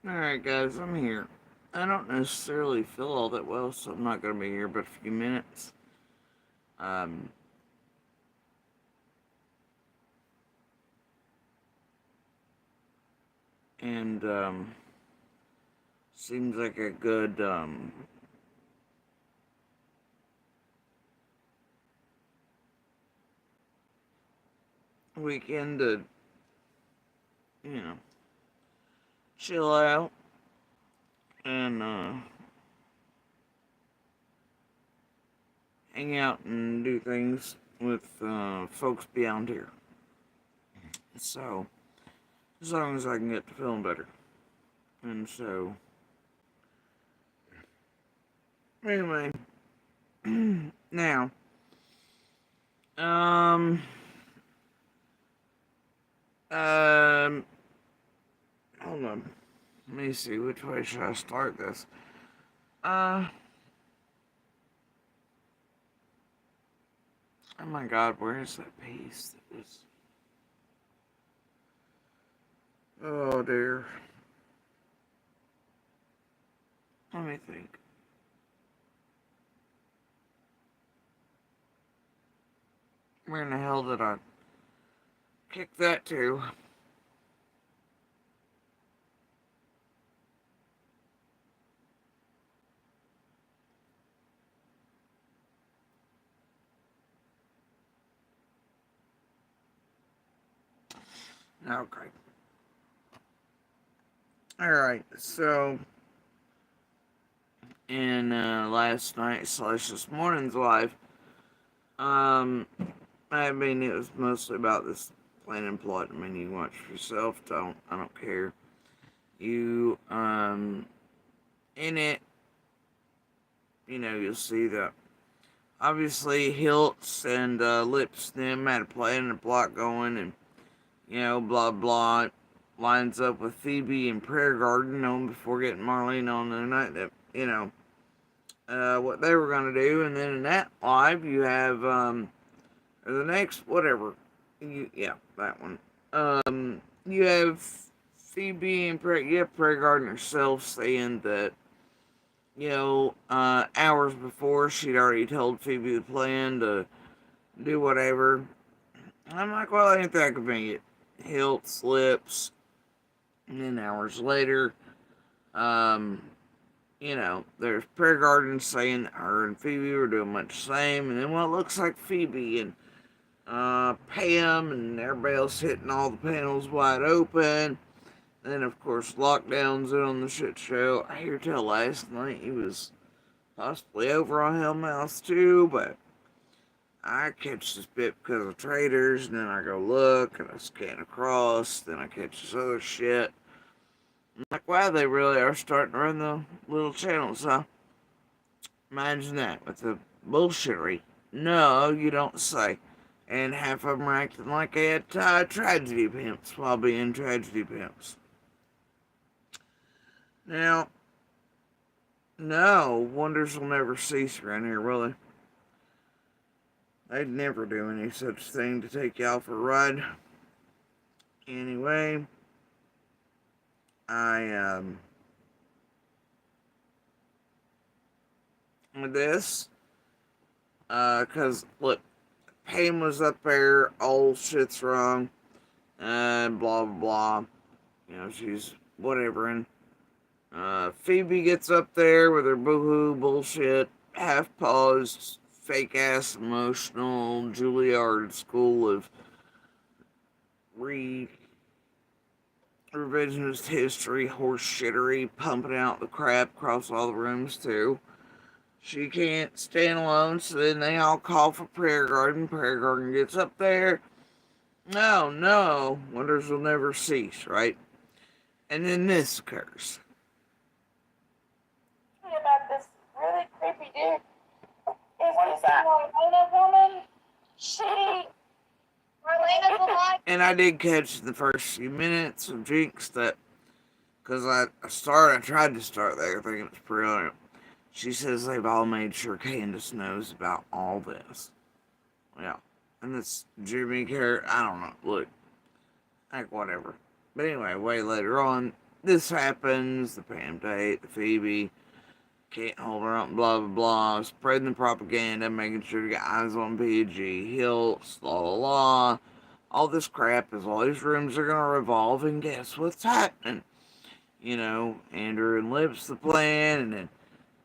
Alright, guys, I'm here. I don't necessarily feel all that well, so I'm not going to be here but a few minutes. Um, and seems like a good, weekend to, you know, chill out and, hang out and do things with, folks beyond here. So, as long as I can get to feeling better. And so, anyway, now, um, um, hold on. Let me see, which way should I start this? Uh, oh my god, where is that piece that was. Oh dear. Let me think. Where in the hell did I kick that to? Okay. Alright, so in last night slash this morning's live, um, I mean, it was mostly about this plan and plot. I mean, you watch for yourself. I don't care. You, in it, you'll see that obviously Hilts and Lips them had a plan and a plot going, and blah blah. Lines up with Phoebe and Prayer Garden on before getting Marlene on the night that what they were gonna do, and then in that live you have or the next whatever, that one. You have Phoebe and Prayer Garden herself saying that hours before she'd already told Phoebe the plan to do whatever. I'm like, well, ain't that convenient? Hilt slips, and then hours later, um, there's Prayer Garden saying that her and Phoebe were doing much the same, and then what looks like Phoebe and Pam and everybody else hitting all the panels wide open. Then, of course, lockdowns in on the shit show. I hear tell last night he was possibly over on Hellmouth too, but I catch this bit because of traders, and then I go look, and I scan across, then I catch this other shit. I'm like, wow, they really are starting to run the little channels, huh? Imagine that, with the bullshittery. No, you don't say. And half of them are acting like they had tragedy pimps while being tragedy pimps. Now, no, wonders will never cease around here, will they? They'd never do any such thing to take y'all for a ride. Anyway, I, with this, cause, look, Pam was up there, all shit's wrong, and blah, blah, blah. She's whatever, and, Phoebe gets up there with her boohoo bullshit, half paused, fake ass emotional Juilliard school of revisionist history, horse shittery, pumping out the crap across all the rooms too. She can't stand alone, so then they all call for Prayer Garden. Prayer Garden gets up there. No, no, wonders will never cease, right? And then this occurs. About this really creepy dude. Is this Marlena woman? She Marlena's alive. And I did catch the first few minutes of Jinx that, because I tried to start there thinking it was brilliant. She says they've all made sure Candace knows about all this. Yeah. And this Jimmy character, I don't know. Look, like whatever. But anyway, way later on, this happens, the Pam Tate, the Phoebe can't hold her up, blah blah blah, spreading the propaganda, making sure to get eyes on PG, Hilts, la la la. All this crap is all these rooms are gonna revolve, and guess what's happening? Andrew and Lips the plan, and then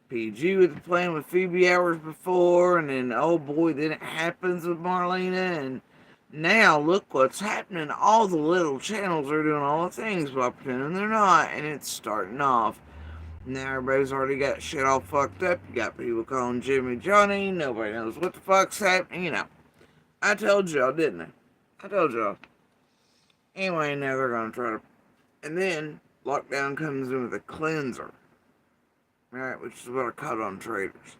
PG with the plan with Phoebe hours before, and then oh boy, then it happens with Marlena, and now look what's happening. All the little channels are doing all the things while pretending they're not, and it's starting off. Now everybody's already got shit all fucked up. You got people calling Jimmy Johnny. Nobody knows what the fuck's happening. I told y'all, didn't I? I told y'all. Anyway, now they're gonna try to, and then lockdown comes in with a cleanser, right? Which is what I caught on traders.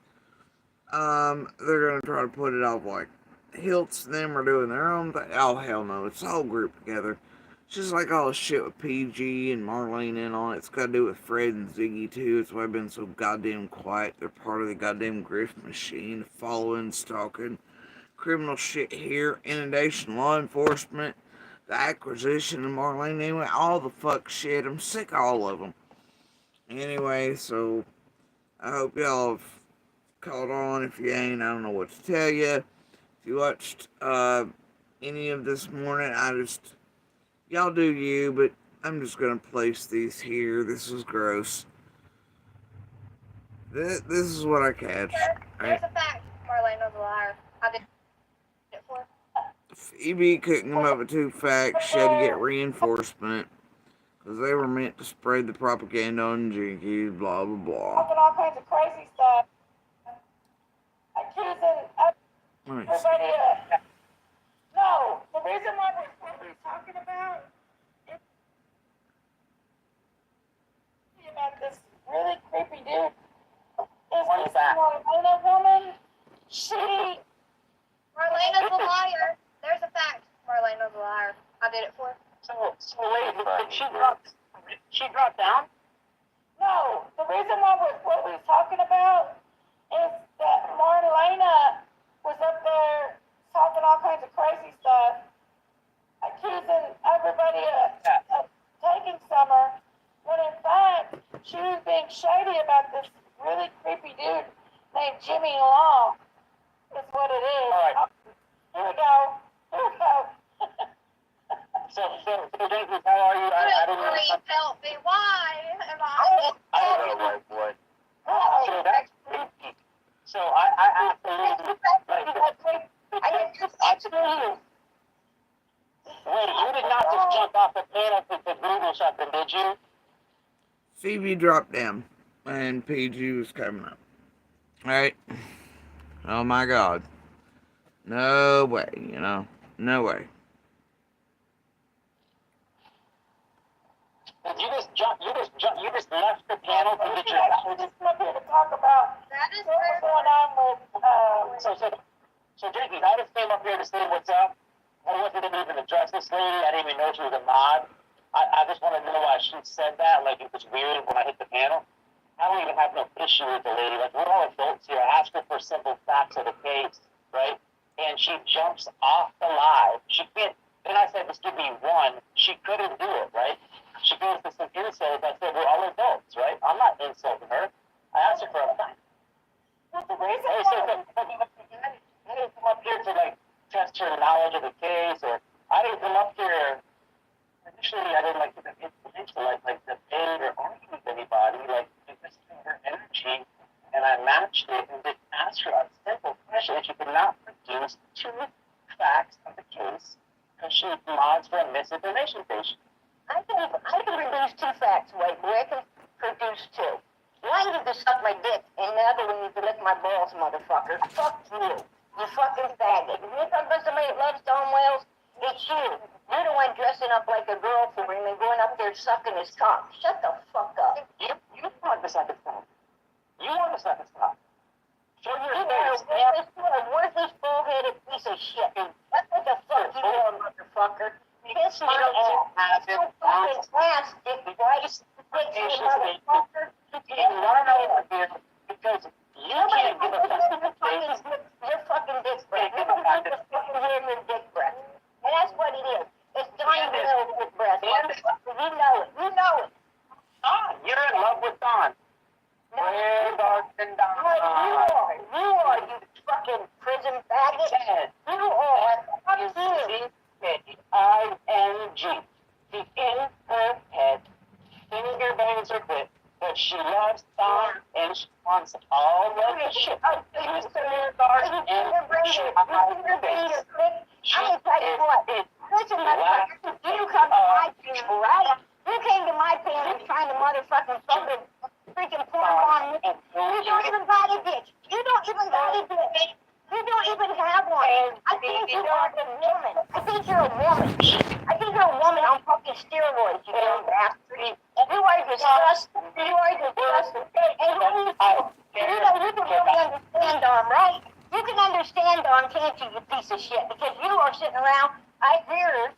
They're gonna try to put it off like Hilts and them are doing their own thing. Oh hell no, it's all grouped together. It's just like all the shit with PG and Marlene in on it. It's got to do with Fred and Ziggy too. It's why I've been so goddamn quiet. They're part of the goddamn grift machine, following, stalking, criminal shit here, inundation, law enforcement, the acquisition of Marlene. Anyway, all the fuck shit. I'm sick of all of them. Anyway, so I hope y'all have caught on. If you ain't, I don't know what to tell you. If you watched any of this morning, y'all do you, but I'm just gonna place these here. This is gross. This is what I catch. There's a fact. Marlene was a liar. I did it for. Phoebe couldn't come up with 2 facts. She had to get reinforcement because they were meant to spread the propaganda on Jinkies. Blah blah blah. Talking all kinds of crazy stuff. Accusing everybody of. No, the reason why we're talking about this really creepy dude is this Marlena woman. Marlena's a liar. There's a fact. Marlena's a liar. I did it for her. So wait, did she drop down? No, the reason why what we're talking about is that Marlena was up there talking all kinds of crazy stuff, accusing everybody of taking Summer, when in fact she was being shady about this really creepy dude named Jimmy Long. Is what it is. All right. Here we go. So Jenkins, how are you? I don't know. Please help me. Why am I? I don't know, my boy. So that's creepy. So I absolutely. I didn't just answer you. Wait, you did not just jump off the panel to Google something, did you? Phoebe dropped down, and PG was coming up. Alright? Oh my god. No way, No way. You just left the panel to get your. We're just up here to talk about what's going on with. So Jenkins, I just came up here to say what's up. I wasn't even address this lady. I didn't even know she was a mod. I just want to know why she said that. Like, it was weird when I hit the panel. I don't even have no issue with the lady. Like, we're all adults here. I asked her for simple facts of the case, right? And she jumps off the live. She can't. Then I said, just give me one. She couldn't do it, right? She goes to some insults. I said, we're all adults, right? I'm not insulting her. I asked her for a fact. But the reason I didn't come up here to, like, test her knowledge of the case, or I didn't come up here. Initially, I didn't like to like debate or argue with anybody. Like, just her energy, and I matched it and just asked her a simple question that she could not produce 2 facts of the case because she mods for a misinformation page. I can produce 2 facts, White boy. I can produce 2. One, you can suck my dick, and the other one, you can lick my balls, motherfucker. Fuck you. You fucking faggot. If you come to somebody that loves Tom Wales, it's you. You're the one dressing up like a girl for him and going up there sucking his cock. Shut the fuck up. You want the second stop. You want the second stop. Show your face. You're a worthless, bull-headed piece of shit. What the fuck you doing, motherfucker? Kiss my ass. You fucking ass, dick Bryce. Motherfucker. You want to know what here because you can't give a fuck. You're fucking dick breath. You're fucking human dick breath. And that's what it is. It's dying to know dick breath. You know it. You know it. and she wants all of the shit. Mr. Garden and I'm gonna tell you what. Listen, motherfucker, you come to my channel, right? You came to my channel trying to motherfucking fucking freaking porn on me. You don't even got a dick. You don't even got a dick. You don't even have one. I think you are a woman. I think you're a woman. I think you're a woman on fucking steroids, you damn bastard. You are disgusting. You are disgusting. And you know, you can really understand, right? You can understand can't you, you piece of shit? Because you are sitting around, I hear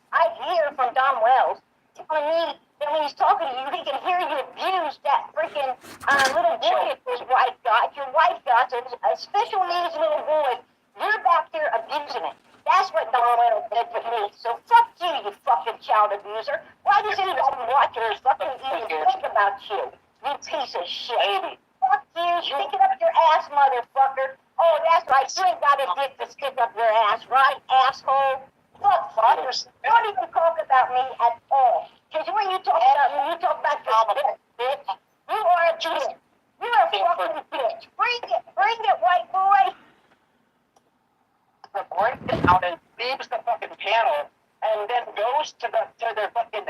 from Don Wells telling me that when he's talking to you, he can hear you abuse that freaking little boy that his wife got. Your wife got a special needs little boy. You're back there abusing it. That's what Don Wells said to me. So fuck you, you fucking child abuser. Why does anybody watch or fucking even think about you? You piece of shit. Fuck you. Stick it up your ass, motherfucker. Oh, that's right. You ain't got a dick to stick up your ass, right, asshole? Fuck you. Don't even talk about me at all. Because when you talk about me, you talk about your bitch. You are a bitch. You're a fucking bitch. Bring it, white boy. Breaks it out and leaves the fucking panel and then goes to their fucking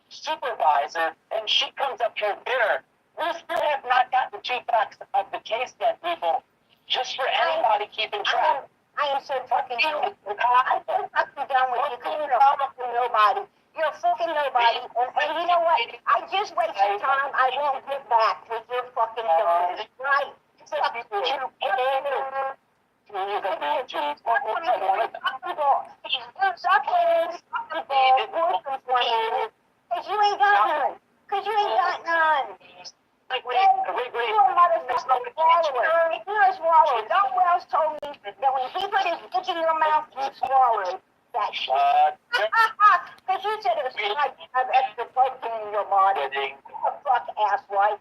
supervisor, and she comes up here bitter. We still have not got the two facts of the case yet, people. Just for anybody keeping track. I am so fucking done. I'm so fucking done with you because you're a fucking nobody. You're a fucking nobody. And you know what? I just wasted time. I won't get back with your fucking dumb. Right? Fuck you. Because you ain't got none. Because you ain't got none. You're a motherfucking swallower. You're a swallower. Don Wells told me that when he put his dick in your mouth, you swallowed that shit. Because you said it was like to have extra protein in your body. Oh, fuck, asswipe.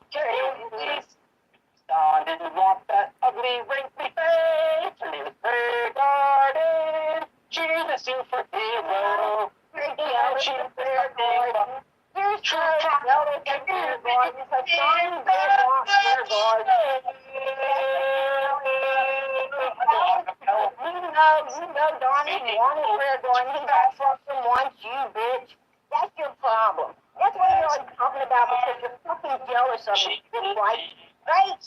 Don didn't want that ugly, wrinkly face. Her her garden. She's a superhero. She's a superhero. Here's true jealous of your garden because Donnie does want your garden. You know Donnie wanted your garden. He got fucking wants you, bitch. That's your problem. That's what you're always talking about because you're fucking jealous of him, right? Right?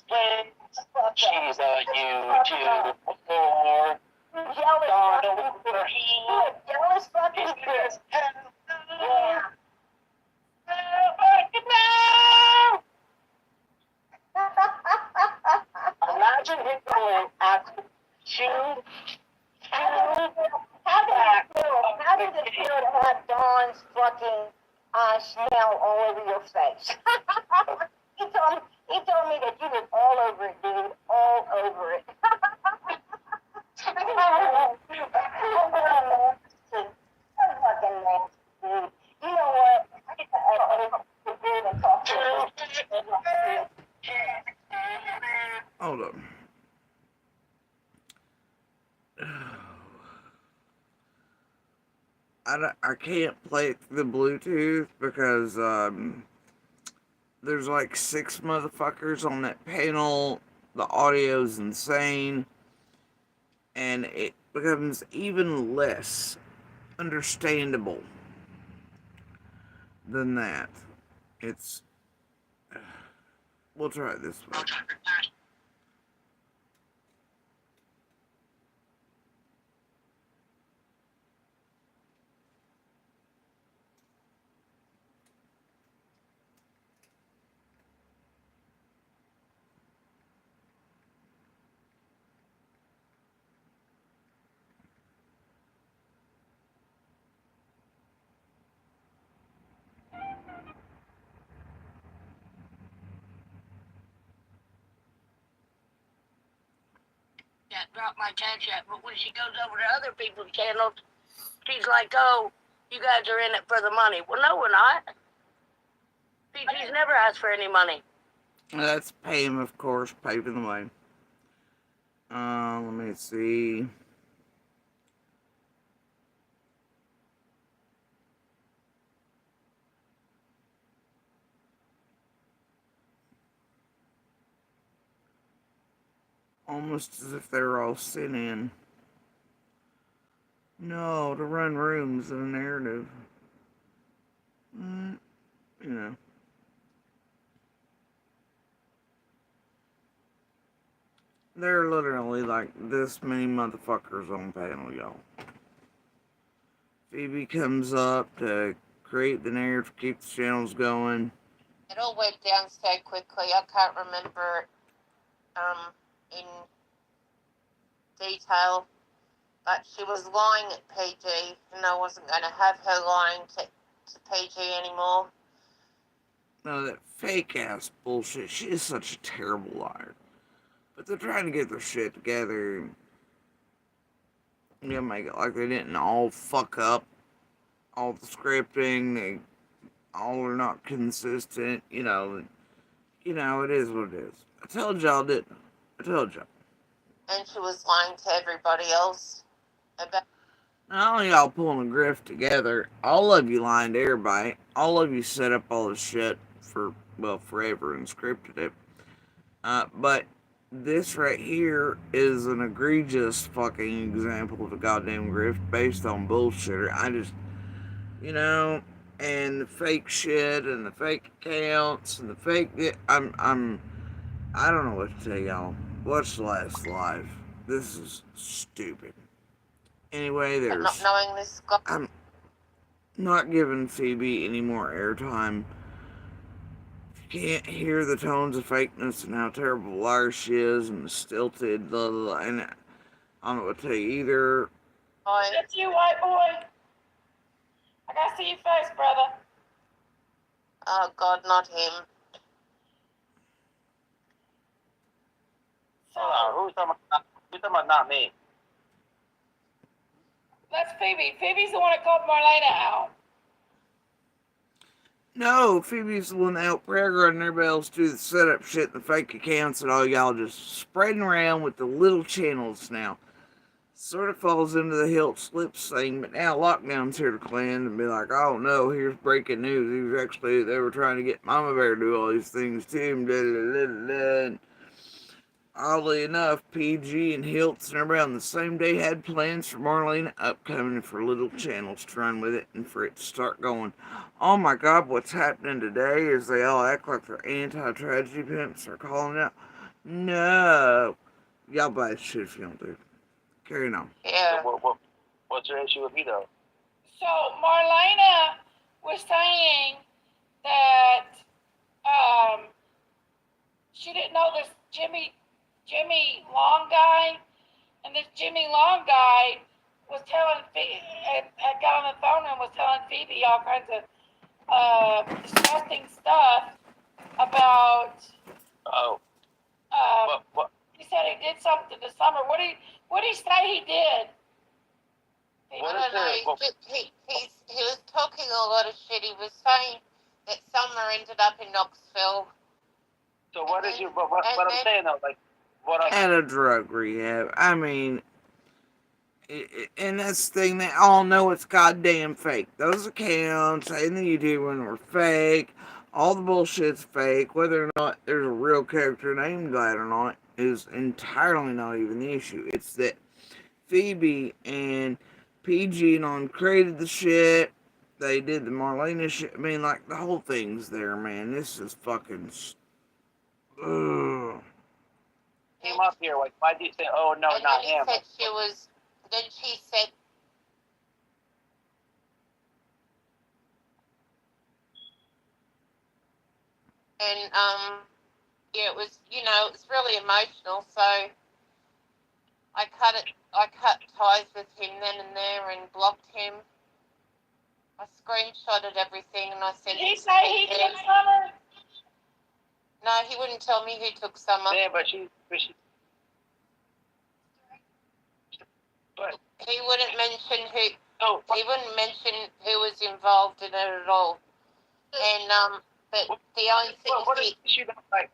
She's a YouTube whore. Jealous fucking bitch. You're a jealous fucking bitch. Yeah. Imagine him going at two. How did it feel to have Dawn's fucking smell all over your face? he told me that you was all over it, dude. All over it. Fucking nasty, dude. You know what? Hold on. I can't play it through the Bluetooth because there's like 6 motherfuckers on that panel. The audio's insane. And it becomes even less understandable than that. We'll try it this way. That dropped my cash app, but when she goes over to other people's channels, she's like, oh, you guys are in it for the money. Well, no, we're not. PG's never asked for any money. That's pay him, of course, paving the way. Let me see. almost as if they were all sent in. No, to run rooms in a narrative. You know. There are literally like this many motherfuckers on panel, y'all. Phoebe comes up to create the narrative, keep the channels going. It all went down so quickly. I can't remember in detail, but she was lying at PG, and I wasn't going to have her lying to PG anymore. No, that fake ass bullshit. She is such a terrible liar. But they're trying to get their shit together and make it like they didn't all fuck up all the scripting. They all are not consistent. It is what it is. I told y'all, didn't I? I told y'all. And she was lying to everybody else about. Not only y'all pulling a grift together, all of you lying to everybody. All of you set up all this shit for, well, forever and scripted it. But this right here is an egregious fucking example of a goddamn grift based on bullshitter. And the fake shit and the fake accounts and the fake. I don't know what to tell y'all. Watch the last live. This is stupid. Anyway, Not knowing this guy. I'm not giving Phoebe any more airtime. If you can't hear the tones of fakeness and how terrible a liar she is and the stilted, blah, blah, blah, and I don't know what to tell you either. That's you, white boy. I gotta see your face, brother. Oh God, not him. So, Who's talking about not me? that's Phoebe. Phoebe's the one that called Marlena out. No, Phoebe's the one that helped Prager and everybody else do the setup shit and the fake accounts and all y'all just spreading around with the little channels now. Sort of falls into the hilt slips thing, but now lockdown's here to cleanse and be like, oh no, here's breaking news. They were trying to get Mama Bear to do all these things too. Blah, blah, blah, blah. And oddly enough, PG and Hiltz and everybody on the same day had plans for Marlena upcoming for little channels to run with it and for it to start going. Oh my God, what's happening today is they all act like they're anti-tragedy pimps. They're calling it out. No. Y'all buy this shit if you don't do. Carrying on. Yeah. What's your issue with me though? So Marlena was saying that she didn't know this Jimmy Long guy, and this Jimmy Long guy was telling had got on the phone and was telling Phoebe all kinds of disgusting stuff about. Oh. What? He said he did something this summer. What did he say he did? I don't know. He was talking a lot of shit. He was saying that Summer ended up in Knoxville. So what is your? What I'm saying though, like what I'm. At a drug rehab. I mean, and that's the thing, they all know it's goddamn fake. Those accounts and the YouTube one were fake. All the bullshit's fake. Whether or not there's a real character named that or not is entirely not even the issue. It's that Phoebe and PG and on created the shit. They did the Marlena shit. I mean, like, the whole thing's there, man. This is fucking. Ugh. Came up here, like, why do you say, oh no, and not then him? Then she said, and yeah, it was really emotional. So I cut ties with him then and there and blocked him. I screenshotted everything and I sent. Did he say he took Summer? No, he wouldn't tell me who took Summer. Yeah, but she. But he wouldn't mention who. no, He wouldn't mention who was involved in it at all. And but the only thing what is the issue? Like,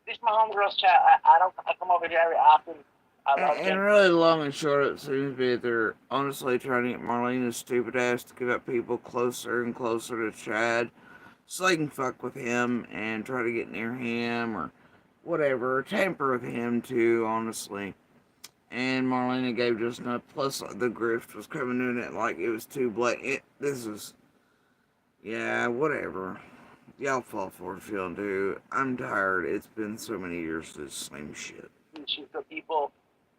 this is my homegirl's chat. I come over here very often. And really, long and short, it seems to be that they're honestly trying to get Marlena's stupid ass to give up people closer and closer to Chad so they can fuck with him and try to get near him or whatever, tamper with him too, honestly. And Marlena gave just enough. Plus, the grift was coming in it like it was too blatant. This is, yeah, whatever. Y'all fall for it if y'all do. I'm tired. It's been so many years of this same shit. She's the people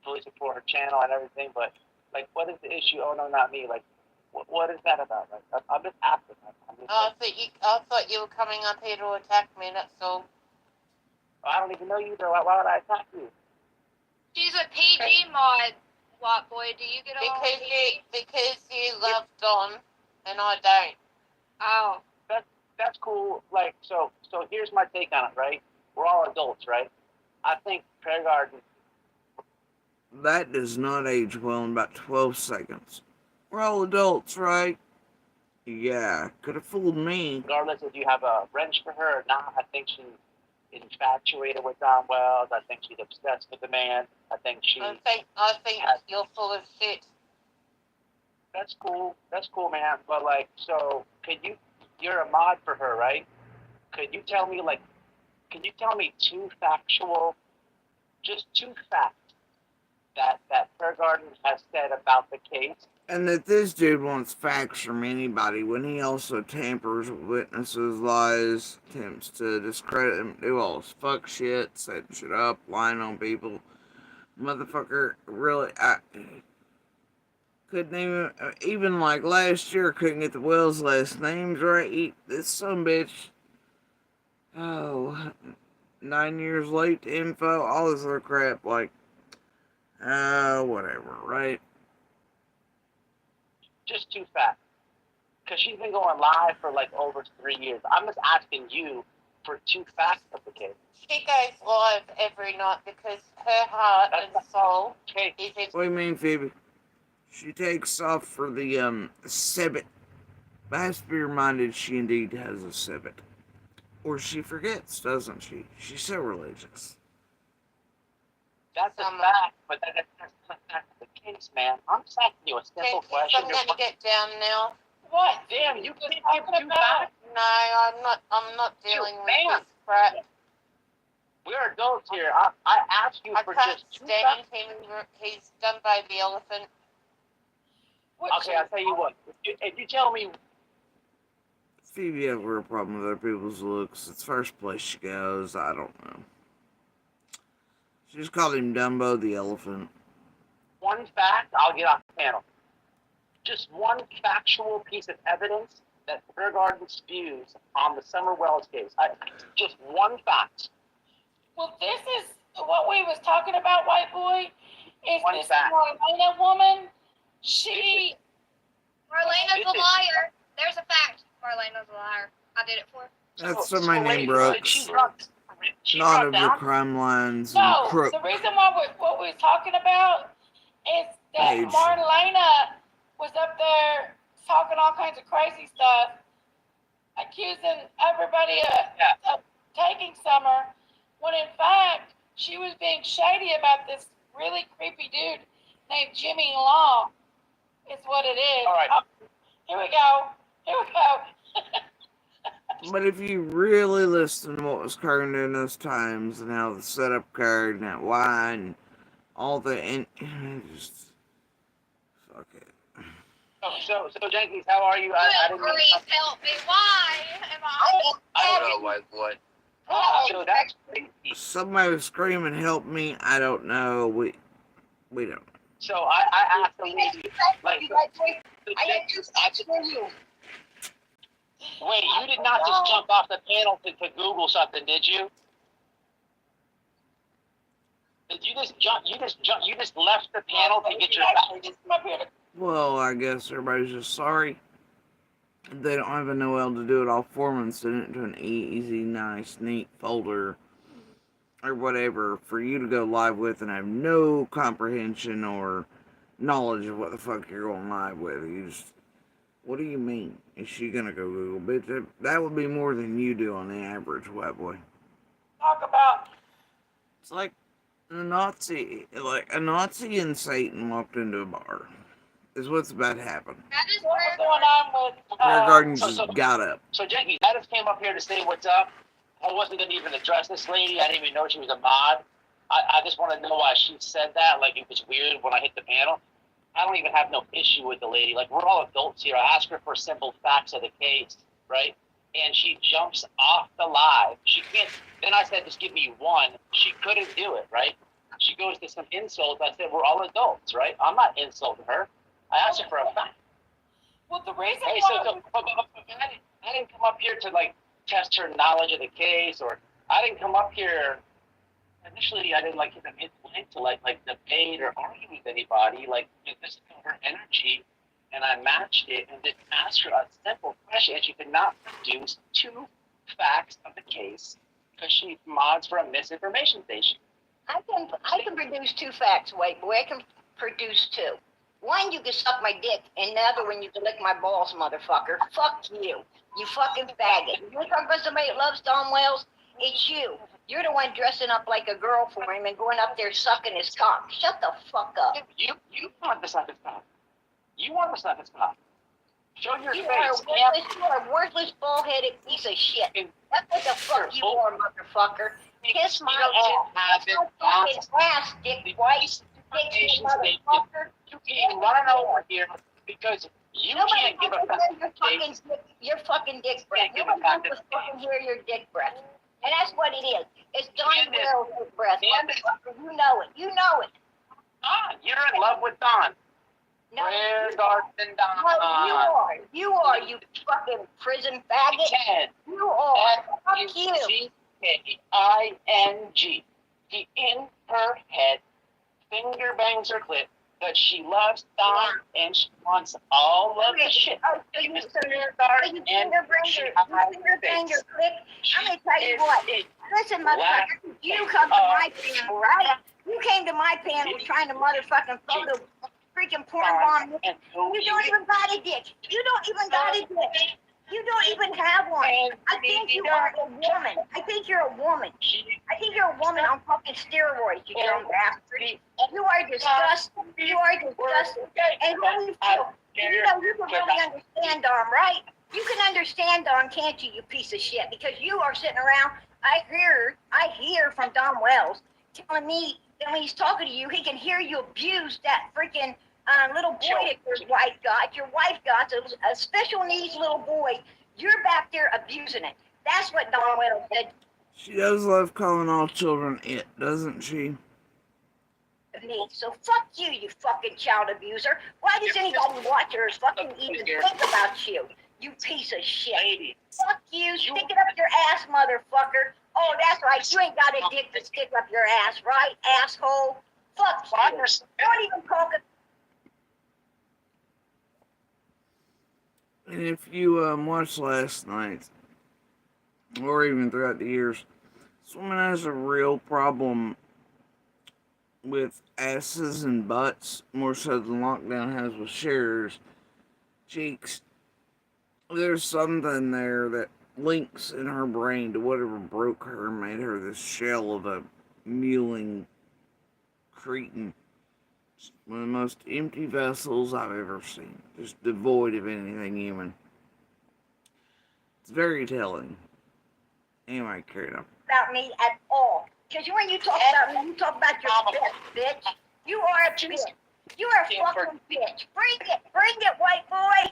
fully support her channel and everything, but like, what is the issue? Oh no, not me. Like, what is that about? Like, I'm just asking. I thought you were coming up here to attack me. That's all. I don't even know you, though. Why would I attack you? She's a PG mod, White Boy. Do you get along with PG? Because you love Don and I don't. Oh. That's cool. Like, so here's my take on it, right? We're all adults, right? I think Prayer Garden. That does not age well in about 12 seconds. We're all adults, right? Yeah, could have fooled me. Regardless if you have a wrench for her or not, I think she's infatuated with Don Wells. I think she's obsessed with the man. I think I think you're full of shit. That's cool. That's cool, man. But like, so you're a mod for her, right? Could you tell me two facts that Prayer Garden has said about the case? And that this dude wants facts from anybody when he also tampers with witnesses, lies, attempts to discredit them, do all this fuck shit, setting shit up, lying on people. Motherfucker, really, I couldn't even like last year, couldn't get the Wells last names right. This son bitch, 9 years late to info, all this other crap, like, whatever, right? Just two facts. Because she's been going live for like over 3 years. I'm just asking you for two facts of the case. She goes live every night because her heart and soul is in... What do you mean, Phoebe? She takes off for the, Sebit. But has to be reminded she indeed has a Sebit. Or she forgets, doesn't she? She's so religious. That's a fact, but that's not the case, man. I'm just asking you a simple question. I'm going to get down now. What? Damn, you can't give two facts? No, I'm not dealing with this crap. We're adults here. I asked you for just two facts. He's done by the elephant. Okay, I'll tell you what. If you tell me... Phoebe has a real problem with other people's looks. It's first place she goes. I don't know. She just called him Dumbo the elephant. One fact, I'll get off the panel. Just one factual piece of evidence that Prayer Garden spews on the Summer Wells case. Just one fact. Well, this is what we was talking about, White Boy. Is One this fact. Marlena woman? Marlena's a liar. There's a fact. Marlena's a liar. I did it for her. That's my name, Brooks. Not of the crime lines and No, crook. the reason why what we're talking about is that Age. Marlena was up there talking all kinds of crazy stuff, accusing everybody of taking Summer, when in fact she was being shady about this really creepy dude named Jimmy Long. Is what it is. All right. Here we go. But if you really listen to what was occurring during those times and how the setup occurred and that why and all the and just fuck it. So Jenkins, how are you? I didn't Please help me. Why am I? I don't know, White Boy. So that's crazy. Somebody was screaming, "Help me!" I don't know. We don't. So I asked the lady, like, I have two facts for you. wait, you did not just jump off the panel to Google something, did you? Did you just jump? You just left the panel to get your facts? Well, I guess everybody's just sorry. They don't even know how to do it all for them and send it into an easy, nice, neat folder or whatever for you to go live with and have no comprehension or knowledge of what the fuck you're going live with. You just, what do you mean? Is she gonna go Google? Bitch, that would be more than you do on the average, White Boy. Talk about. It's like a Nazi and Satan walked into a bar. Is what's about to happen. That is What's Prayer going Garden. on with Prayer Garden just got up. So Jenkins, I just came up here to say what's up. I wasn't going to even address this lady. I didn't even know she was a mod. I just want to know why she said that. Like, it was weird when I hit the panel. I don't even have no issue with the lady. Like, we're all adults here. I ask her for simple facts of the case, right? And she jumps off the live. She can't. Then I said, just give me one. She couldn't do it, right? She goes to some insults. I said, we're all adults, right? I'm not insulting her. I asked her for a fact. Well, the reason Hey, why but I didn't come up here to, like, test her knowledge of the case, or I didn't come up here. Initially, I didn't like get into like debate or argue with anybody. Like, this is her energy, and I matched it and just asked her a simple question, and she could not produce two facts of the case because she mods for a misinformation station. I can produce two facts, white boy. I can produce two. One, you can suck my dick, and the other one, you can lick my balls, motherfucker. Fuck you. You fucking faggot. You talk about somebody that loves Tom Wells? It's you. You're the one dressing up like a girl for him and going up there sucking his cock. Shut the fuck up. You want to suck his cock. You want to suck his cock. Show your You face. are a worthless, ball-headed piece of shit. That's what the fuck you are, motherfucker. Kiss my ass. Kiss my fucking ass, dick white. Dick motherfucker. You want to know over here because you Nobody can't give a wants to hear your fucking dick breath. Nobody wants to fucking hear your dick breath. And that's what it is. It's Don Will's dick breath. Motherfucker. You know it. You know it. Don, you're in love with Don. No, Where's Arson Don? no, you are, you fucking prison faggot. Ted. You are. Fuck you. G-K-I-N-G. He in her head, finger bangs her clit, but she loves Don and she wants all of the shit. Oh, so you finger bang your click? I'm gonna tell you what. Listen, motherfucker, you come to my panel, right? You came to my panel trying to motherfucking photo freaking porn bomb. You don't even got a dick. You don't even got a dick. You don't even have one. I think you are a woman. I think you're a woman. I think you're a woman on fucking steroids, you dumb bastard. You are disgusting. You are disgusting. And holy feel, you know, you can really understand Dom, right? You can understand Dom, can't you, you piece of shit? Because you are sitting around, I hear from Dom Wells telling me that when he's talking to you, he can hear you abuse that freaking little boy that your wife got, a special needs little boy. You're back there abusing it. That's what Don Wells said. She does love calling all children it, doesn't she? Me. So fuck you, you fucking child abuser. Why does anybody watch her or fucking even think about you? You piece of shit. Fuck you. Stick it up your ass, motherfucker. Oh, that's right. You ain't got a dick to stick up your ass, right, asshole? Fuck you. Don't even talk. And if you watched last night, or even throughout the years, this woman has a real problem with asses and butts, more so than Lockdown has with Cher's cheeks. There's something there that links in her brain to whatever broke her and made her this shell of a mewling cretin. One of the most empty vessels I've ever seen. Just devoid of anything human. It's very telling. Anyway, carry on. About me at all. Because when you talk about me, you talk about your bitch. You are a bitch. You are a fucking bitch. Bring it, white boy.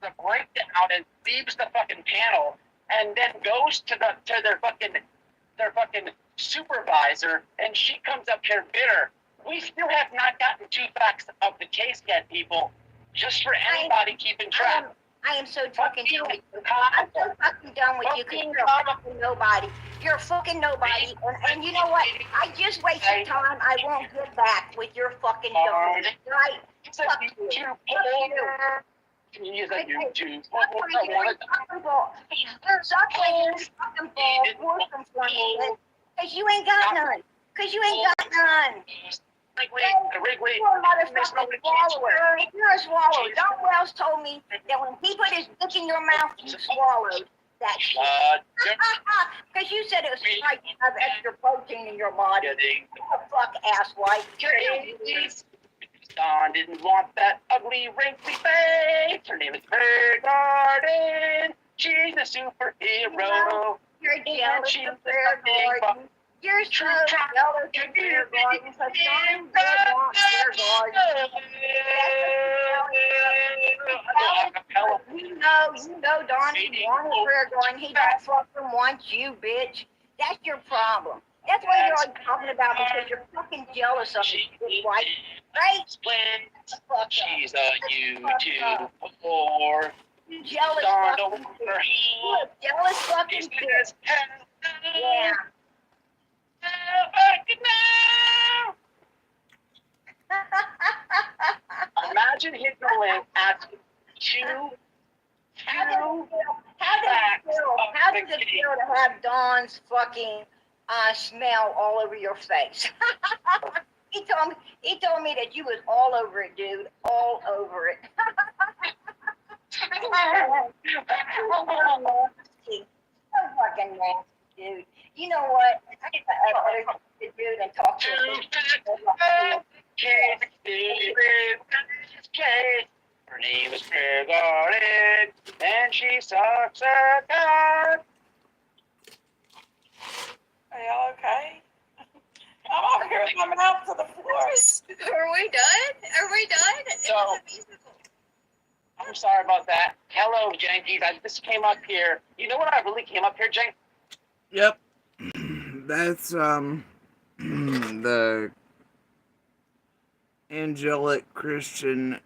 The breakdown and leaves the fucking panel and then goes to their fucking supervisor, and she comes up here bitter. We still have not gotten two facts of the case yet, people. Just for anybody keeping track. I am so fucking done with you. I'm so fucking done with you because you're a fucking nobody. You're a fucking nobody. And you know what? I just wasted time. I won't get back with your fucking dumb, right? Fuck you. Fuck you. Can you use that YouTube? Stop playing your fucking ball. Stop playing your fucking ball. Because you ain't got none. Because you ain't got none. Wrigley. You're a motherfucking swallower. You're a swallower. Don Wells told me that when he put his dick in your mouth, you swallowed that shit. Because you said it was right to have extra protein in your body. What the fuck, asswipe? Don didn't want that ugly, wrinkly face. Her name is Fair Garden. She's a superhero. You're jealous She's of Prayer Garden. You're so jealous of Prayer Garden because Donnie did want Prayer Garden. You know Donnie wanted Prayer Garden. He don't fucking want you, bitch. That's your problem. That's what you're always talking about because you're fucking jealous of me, white. Right? Fuck up. She's a YouTube whore. You jealous Darn fucking over bitch. here. You a jealous fucking She bitch. says, Yeah. Imagine hitting the link at two How does it feel to have Dawn's fucking smell all over your face? He told me that you was all over it, dude. All over it. So fucking nasty, dude. You know what? I get better to dude and talk to him. Her name is Prayer Garden, and she sucks a cock. Are y'all okay? I'm over here with my mouth to the floor. Are we done? Are we done? It So- was a musical. I'm sorry about that. Hello, Jankies. I just came up here. You know what I really came up here, Jank? Yep. That's the angelic Christian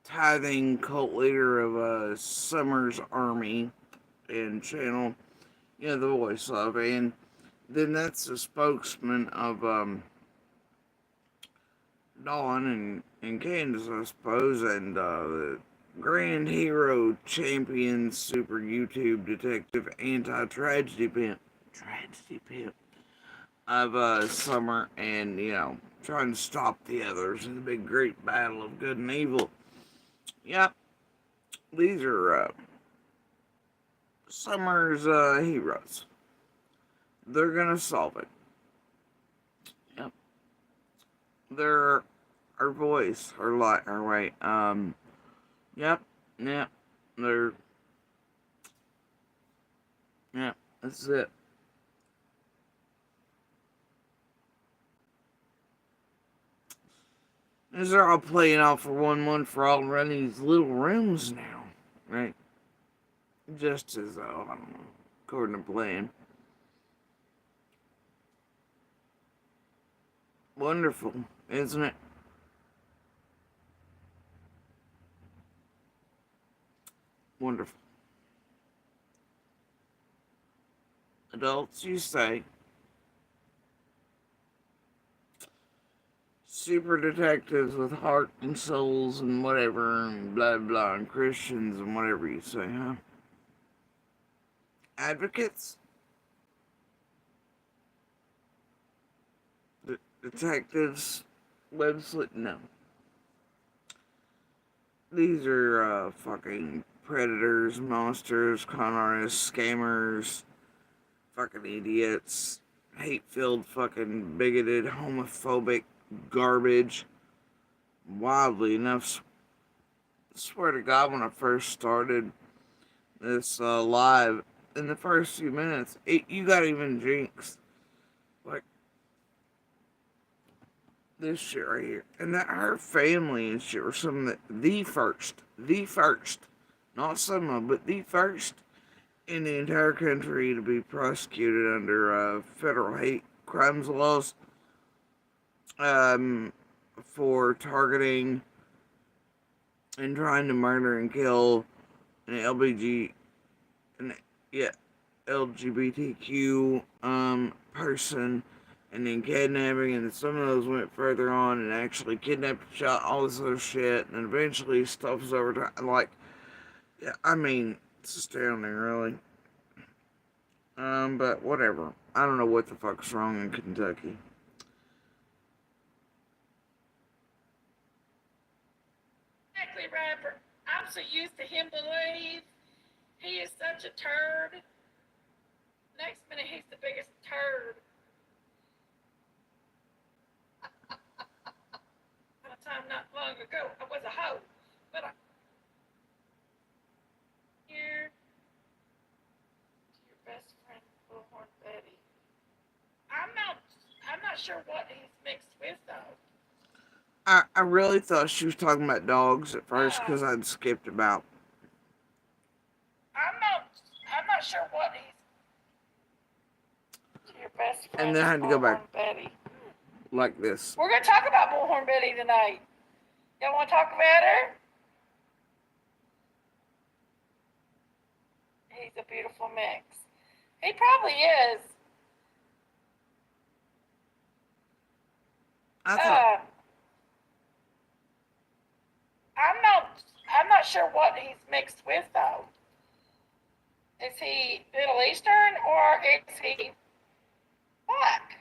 tithing cult leader of Summer's Army and channel, you know, the voice of, and then that's the spokesman of Dawn and Candace, I suppose, and the grand hero champion super YouTube detective anti-tragedy pimp of Summer, and you know, trying to stop the others in the big great battle of good and evil. Yep, these are Summer's heroes. They're gonna solve it. Yep. They're our voice, our light, our way. Yep. They're. Yep. That's it. These are all playing out for one for all and running these little rooms now, right? Just as I don't know, according to plan. Wonderful, isn't it? Wonderful. Adults, you say. Super detectives with heart and souls and whatever, and blah blah, and Christians and whatever you say, huh? Advocates? Detectives? Website? No. These are fucking predators, monsters, con artists, scammers, fucking idiots, hate-filled, fucking bigoted, homophobic garbage. Wildly enough, swear to God, when I first started this live, in the first few minutes, you got even jinxed. Like, this shit right here. And that her family and shit were some of the first, not some of, but the first in the entire country to be prosecuted under federal hate crimes laws for targeting and trying to murder and kill an LGBTQ person, and then kidnapping, and some of those went further on and actually kidnapped, shot, all this other shit, and eventually stuff was over time. Like, yeah, I mean, it's astounding, really. But whatever. I don't know what the fuck's wrong in Kentucky. Exactly, rapper. I'm so used to him believe he is such a turd. Next minute, he's the biggest turd. At a time not long ago, I was a hoe, but sure what he's mixed with though. I really thought she was talking about dogs at first because I'd skipped about. I'm not sure what he's. To your best friend, And then I had to go back Betty. like this. We're gonna talk about Bullhorn Betty tonight. Y'all want to talk about her? He's a beautiful mix. He probably is. I thought I'm not sure what he's mixed with though. Is he Middle Eastern or is he black?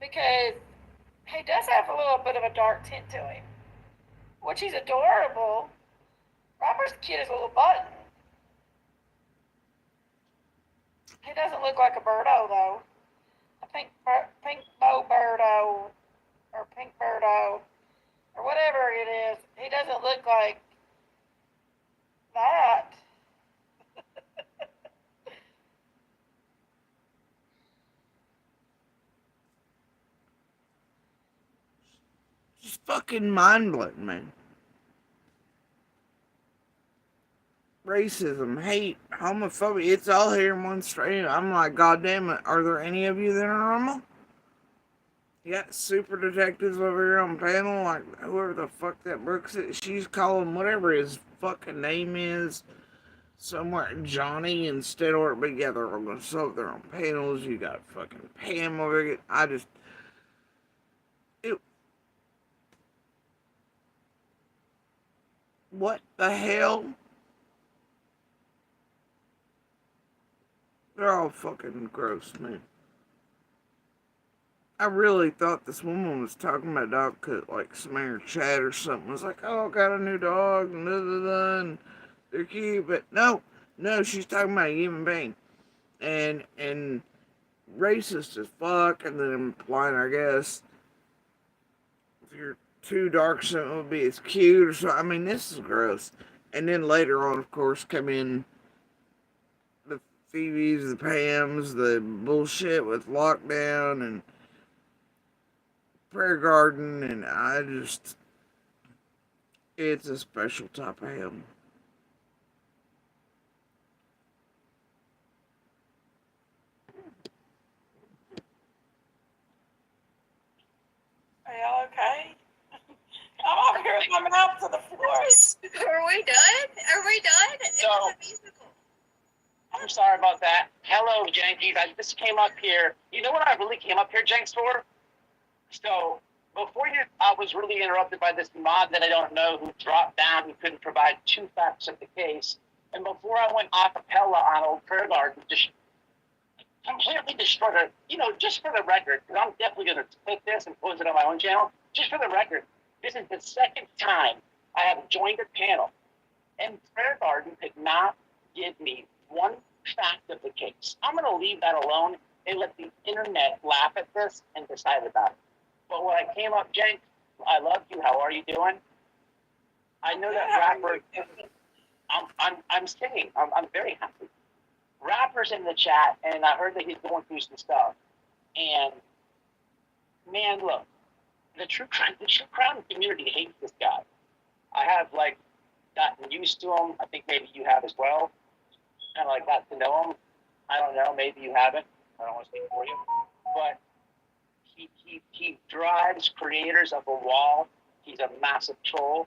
Because he does have a little bit of a dark tint to him, which he's adorable. Robert's cute as a little button. He doesn't look like a birdo though. A pink bow birdo or pink birdo or whatever it is. He doesn't look like that. just fucking mind blowing, man. Racism, hate, homophobia, it's all here in one strain. I'm like, God damn it, are there any of you that are normal? You got super detectives over here on panel, like whoever the fuck that Brooks is, she's calling whatever his fucking name is, somewhere Johnny instead or but yeah, they're all gonna show up there on panels. You got fucking Pam over here. What the hell? They're all fucking gross, man. I really thought this woman was talking about dog could like smear chat or something. It was like, oh, got a new dog and and they're cute, but no, she's talking about a human being. And racist as fuck, and then implying, I guess, if you're too dark, something would be as cute or so. I mean, this is gross. And then later on, of course, come in the Phoebes, the Pams, the bullshit with lockdown and prayer garden, and it's a special type of hell. Are y'all okay? I'm over here with my mouth to the floor. Are we done? Are we done? It So- was a musical. I'm sorry about that. Hello, Jankies. I just came up here. You know what I really came up here, Jenks, for? So, I was really interrupted by this mod that I don't know who dropped down, who couldn't provide two facts of the case. And before I went a cappella on Old Prayer Garden, just completely destroyed it. Just for the record, because I'm definitely going to take this and post it on my own channel. Just for the record, this is the second time I have joined a panel, and Prayer Garden could not give me one fact of the case. I'm going to leave that alone and let the internet laugh at this and decide about it. But when I came up, Jenk, I love you. How are you doing? I know that rapper. I'm singing. I'm very happy. Rappers in the chat, and I heard that he's going through some stuff. And man, look, the true crime community hates this guy. I have gotten used to him. I think maybe you have as well. Kind of got to know him. I don't know. Maybe you haven't. I don't want to speak for you, but he drives creators up a wall. He's a massive troll.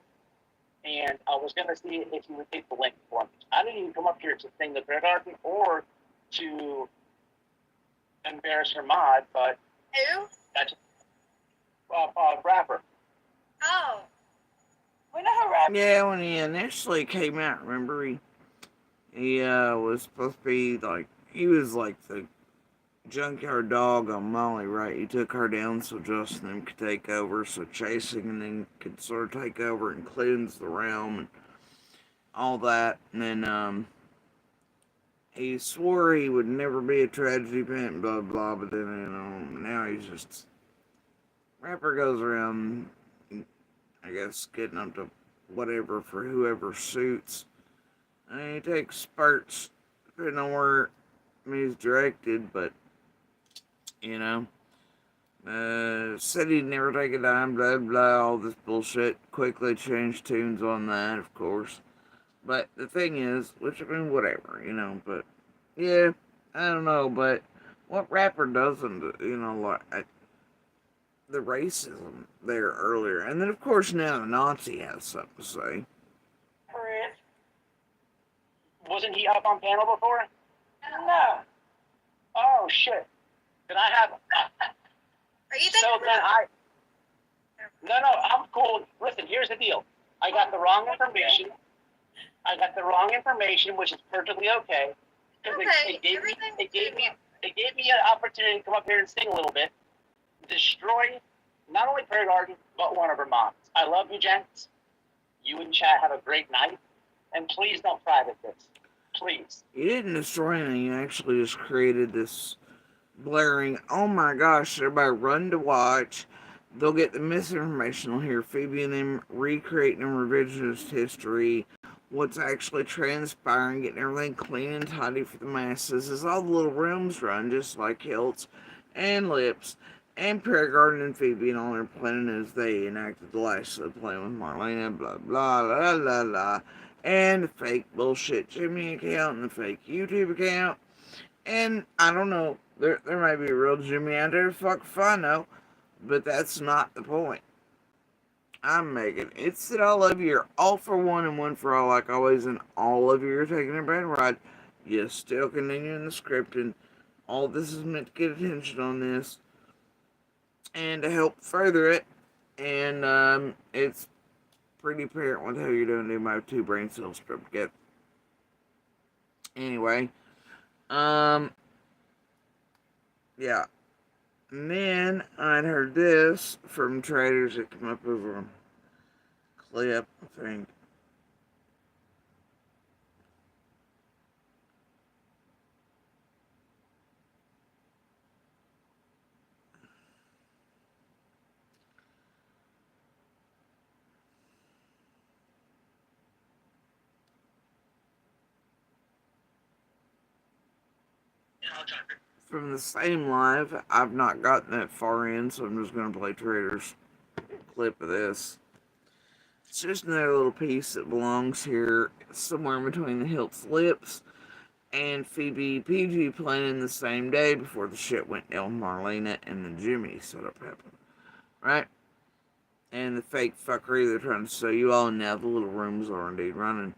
And I was going to see if you would take the link for me. I didn't even come up here to sing the prayer garden or to embarrass her mod, but Who? that's rapper. Oh. We know who rapper. Yeah, when he initially came out, remember he was supposed to be he was like the junkyard dog on Molly, right? He took her down so Justin and him could take over, so Chasing and then could sort of take over and cleanse the realm and all that. And then he swore he would never be a tragedy pimp, blah blah. But then now he's just rapper goes around, I guess, getting up to whatever for whoever suits. And he takes spurts depending on where he's directed, but you know. Said he'd never take a dime, blah blah, all this bullshit. Quickly changed tunes on that, of course. But the thing is, which I mean, whatever, but yeah, I don't know, but what rapper doesn't, like the racism there earlier, and then of course now the Nazi has something to say. Chris. Wasn't he up on panel before? No. Oh shit! Then I have. Are you So then No, I'm cool. Listen, here's the deal. I got the wrong information. Which is perfectly okay. Because they gave me an opportunity to come up here and sing a little bit. Destroy not only Prairie Garden, but one of her moms. I love you, gents. You and Chad have a great night. And please don't private this. Please. You didn't destroy anything, you actually just created this blaring, oh my gosh, everybody run to watch. They'll get the misinformation. They'll hear Phoebe and them recreating revisionist history, what's actually transpiring, getting everything clean and tidy for the masses. As all the little rooms run, just like Hiltz and Lips and Prairie Garden and Phoebe and all their planning as they enacted the last of the plan with Marlena, blah blah la la la, and the fake bullshit Jimmy account and the fake YouTube account. And I don't know, there might be a real Jimmy out there, fuck if I know, but that's not the point. I'm Megan. It's that all of you are all for one and one for all, like always, and all of you are taking a bad ride. You still continuing the script, and all this is meant to get attention on this and to help further it. And it's pretty apparent what the hell you're doing to my two brain cells script together. Anyway, yeah. And then I'd heard this from traders that come up over a clip, I think. From the same live, I've not gotten that far in, so I'm just going to play Trader's clip of this. It's just another little piece that belongs here, somewhere in between the Hilt's Lips and Phoebe PG planning the same day before the shit went down with Marlena and the Jimmy setup happened. Right? And the fake fuckery they're trying to sell you all, and now the little rooms are indeed running.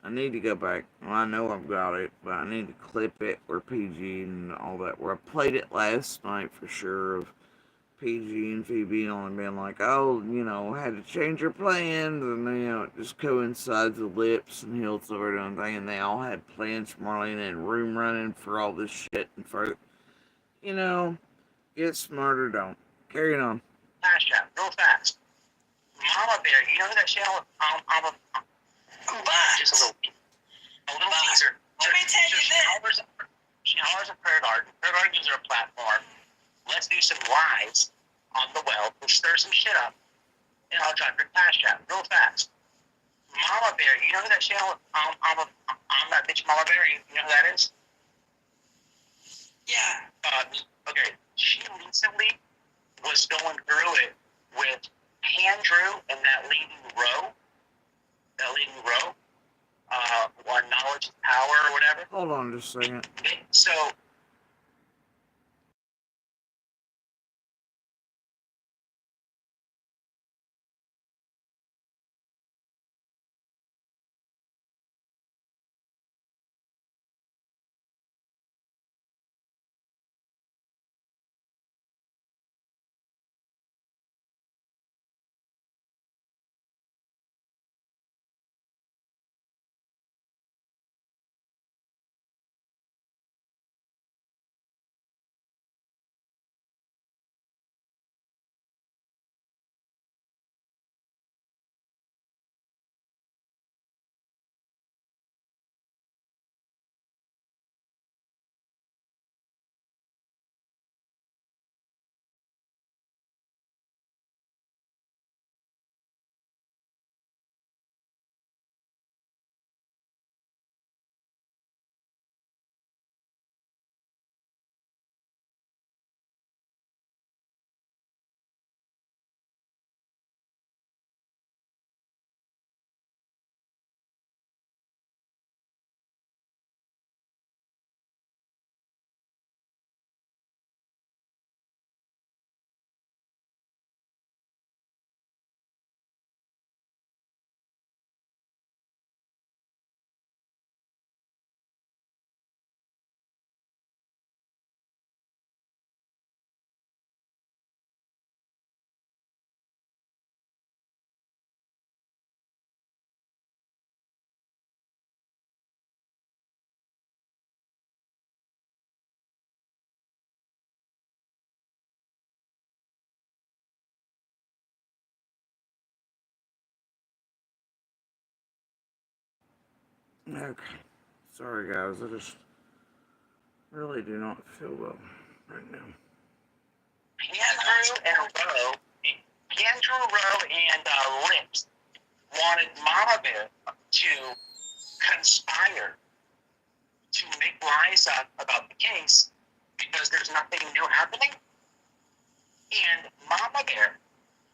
I need to go back. Well, I know I've got it, but I need to clip it where PG and all that. Where I played it last night for sure of PG and Phoebe only being like, oh, had to change your plans, and it just coincides with Lips and Hiltz over doing thing, and they all had plans for Marlena and room running for all this shit and for, get smarter, don't. Carry it on. Fast chat, real fast. Mama Bear, you know who that channel? Just a little teaser. Let me tell you this. She hollers at Prayer Garden. Prayer Garden gives her a platform. Let's do some lies on the well. We'll stir some shit up. And I'll drop your fast chat real fast. Mama Bear, you know who that channel? I'm that bitch Mama Bear. You know who that is? Yeah. Okay. She recently was going through it with Andrew and that leading row. On knowledge is power or whatever. Hold on just a second. So Okay. Sorry, guys. I just really do not feel well right now. Andrew Rowe and Lips wanted Mama Bear to conspire to make lies up about the case because there's nothing new happening. And Mama Bear,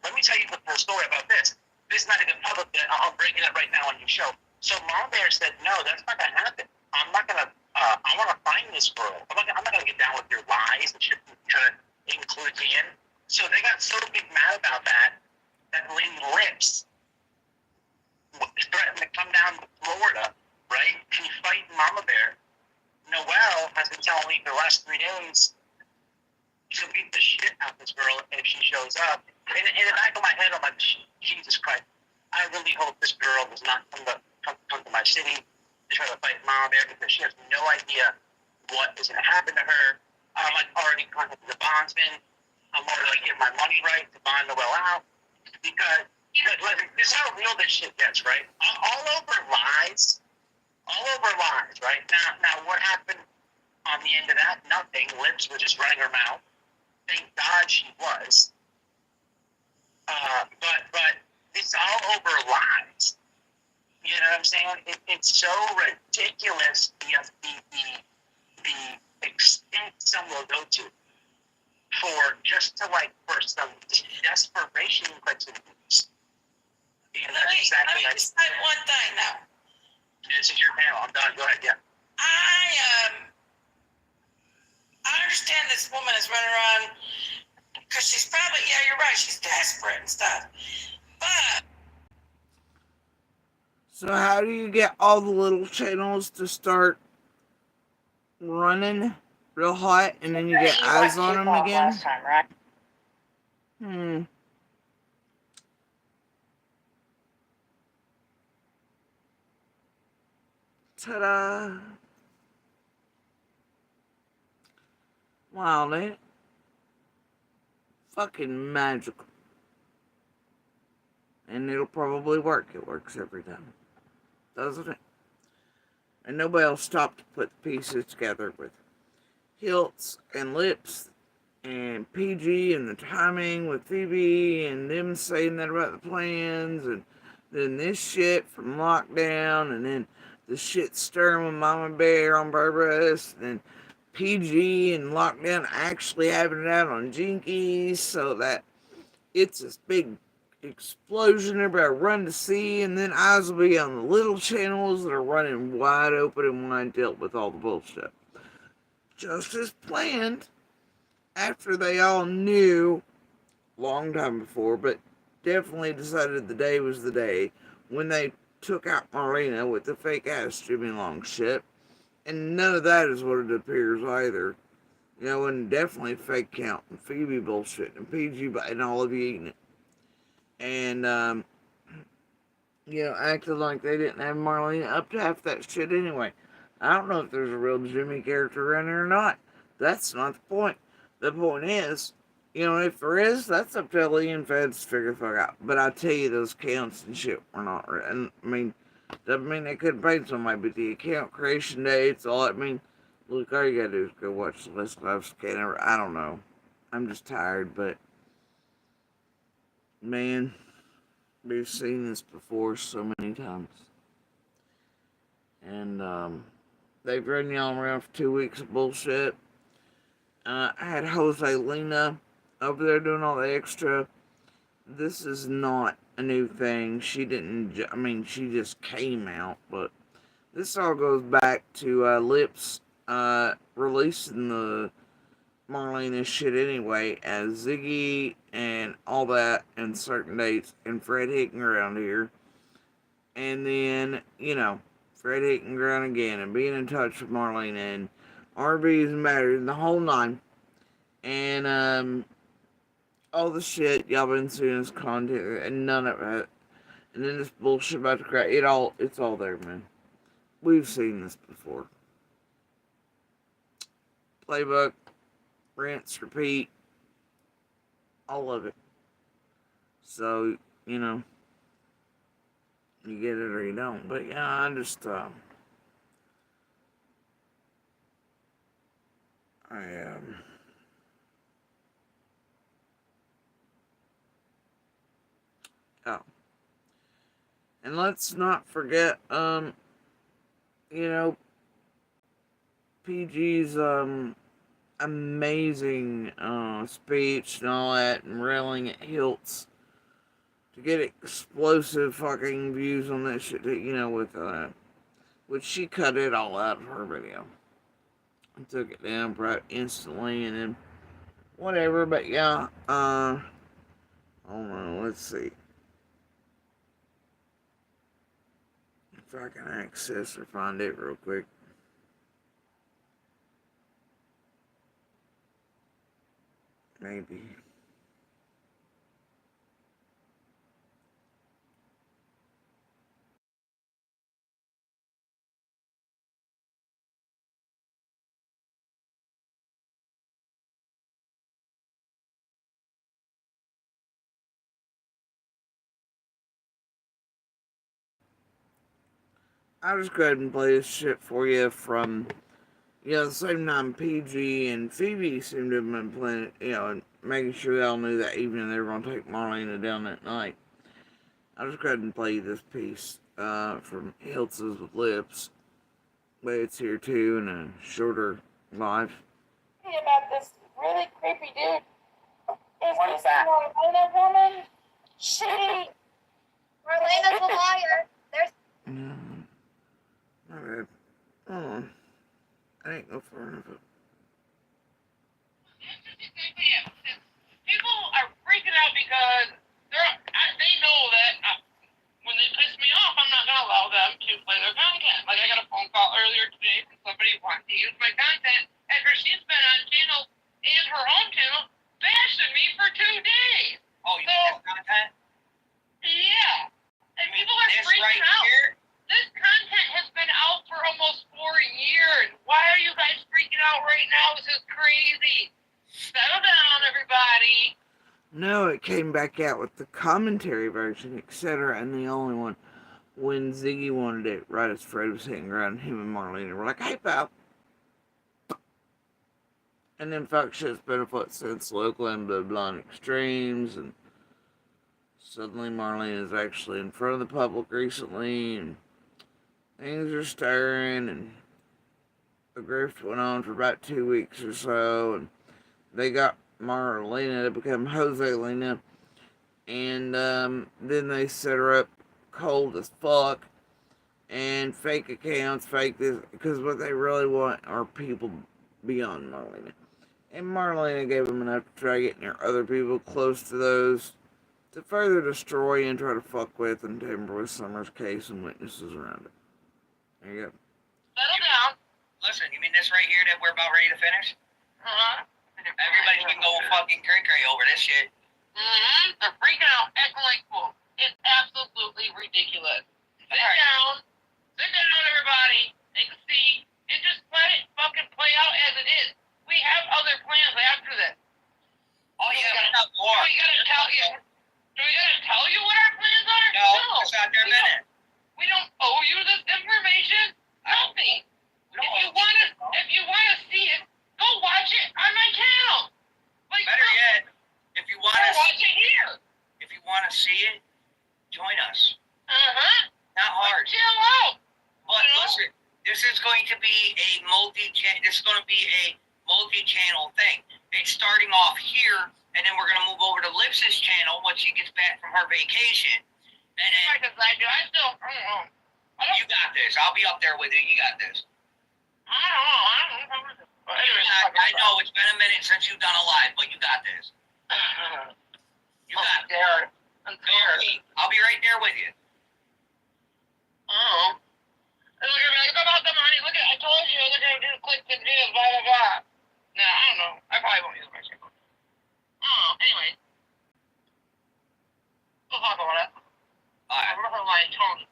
let me tell you the full story about this. This is not even public. I'll break it up right now on your show. So Mama Bear said, no, that's not going to happen. I'm not going to, I want to find this girl. I'm not going to get down with your lies and shit and try to include me in. So they got so big mad about that Lady Lips threatened to come down to Florida, right, to fight Mama Bear. Noelle has been telling me for the last 3 days she'll beat the shit out of this girl if she shows up. And in the back of my head, I'm like, Jesus Christ, I really hope this girl does not come to my city to try to fight Mama Bear because she has no idea what is going to happen to her. I'm like already contacting the bondsman. I'm already like getting my money right to bond Noelle out because like, this is how real this shit gets, right? All over lies, right? Now what happened on the end of that? Nothing. Lips was just running her mouth. Thank God she was. But it's all over lies. You know what I'm saying? It's so ridiculous the extent some will go to for some desperation criteria. Yeah, that's exactly. Let me just say one thing now. This is your panel. I'm done. Go ahead. Yeah. I understand this woman is running around because she's probably, yeah, you're right, she's desperate and stuff. But So how do you get all the little channels to start running real hot and then you get eyes on them again? Last time, right? Ta-da! Wow, that fucking magical. And it'll probably work. It works every time, doesn't it? And nobody will stop to put the pieces together with hilts and lips and PG and the timing with Phoebe and them saying that about the plans and then this shit from lockdown and then the shit stirring with Mama Bear on purpose and then PG and lockdown actually having it out on Jinkies so that it's this big explosion everybody run to see and then eyes will be on the little channels that are running wide open and wide dealt with all the bullshit. Just as planned after they all knew long time before, but definitely decided the day was the day when they took out Marlena with the fake ass Jimmy Long shit. And none of that is what it appears either. You know, and definitely fake count and Phoebe bullshit and PG and all of you eating it. And, you know, acted like they didn't have Marlena up to half that shit anyway. I don't know if there's a real Jimmy character in there or not. That's not the point. The point is, you know, if there is, that's up to Lee and Feds to figure the fuck out. But I tell you, those counts and shit were not right. And, I mean, doesn't mean they couldn't paint somebody, but the account creation dates, all that, I mean, look, all you gotta do is go watch the list of scanner. I don't know. I'm just tired, but, man, we've seen this before so many times. And, they've run y'all around for 2 weeks of bullshit. I had Jose Lena over there doing all the extra. This is not a new thing. She didn't, I mean, she just came out, but this all goes back to Lips releasing the Marlena shit anyway as Ziggy and all that and certain dates and Fred hitting around here. And then, you know, Fred hitting ground again and being in touch with Marlena and RVs and batteries and the whole nine. And all the shit y'all been seeing as content and none of it. And then this bullshit about the crowd. It's all there, man. We've seen this before. Playbook, rinse, repeat, all of it. So, you know, you get it or you don't. But yeah, I just I oh, and let's not forget, you know, PG's amazing speech and all that, and railing at Hiltz to get explosive fucking views on that shit. You know, with which she cut it all out of her video and took it down right instantly, and then whatever. But yeah, hold on, let's see if I can access or find it real quick. Maybe. I'll just go ahead and play this shit for you from, the same time PG and Phoebe seemed to have been playing it, and making sure they all knew that evening they were going to take Marlena down that night. I'll just go ahead and play you this piece from Hiltz's with Lips, but it's here too in a shorter live. About this really creepy dude. What is that? Marlena woman? She. Marlena's a liar. There's My bad. Hold on. I ain't go far enough up. People are freaking out because they know that when they piss me off, I'm not going to allow them to play their content. Like, I got a phone call earlier today from somebody wanting to use my content after she's been on channel and her own channel bashing me for 2 days. Oh, you mean this content? Yeah. And people are This freaking right out. here? This content has been out for almost 4 years. Why are you guys freaking out right now? This is crazy. Settle down, everybody. No, it came back out with the commentary version, etc., and the only one when Ziggy wanted it right as Fred was hitting around, him and Marlena were like, "Hey, pal." And then fuck shit's been afoot since local and blah blah and extremes, and suddenly Marlena's actually in front of the public recently, and things are stirring, and the grift went on for about 2 weeks or so, and they got Marlena to become Jose Lena, and then they set her up cold as fuck, and fake accounts, fake this, because what they really want are people beyond Marlena. And Marlena gave them enough to try getting their other people close to those to further destroy and try to fuck with and tamper with Summer's case and witnesses around it. There you go. Settle down. Listen, you mean this right here that we're about ready to finish? Uh-huh. Everybody's been going fucking cray-cray over this shit. Mm-hmm. They're freaking out, acting like fools. It's absolutely ridiculous. Sit down. Sit down, everybody. Take a seat. And just let it fucking play out as it is. We have other plans after this. Oh, yeah, we got Do more. we gotta tell you? Do we gotta tell you what our plans are? No, it's not their minute. We don't owe you this information. Nothing. If you wanna see it, go watch it on my channel. Like, Better yet, if you want to watch it here. If you want to see it, join us. Uh-huh. Not hard. Chill out. But listen, this is going to be a multi-channel thing. It's starting off here, and then we're going to move over to Lips's channel once she gets back from her vacation. And then I don't know. you got this. I'll be up there with you. You got this. I don't know. I know it's been a minute since you've done a live, but you got this. You got it. I'm scared. I'll be right there with you. Oh. And look at me, like, about the money. Look at, I told you, they're going to do clicks and views, blah, blah, blah. No, I don't know. I probably won't use my channel. Oh, anyway. We'll talk about it. Alright. I'm looking at my tone.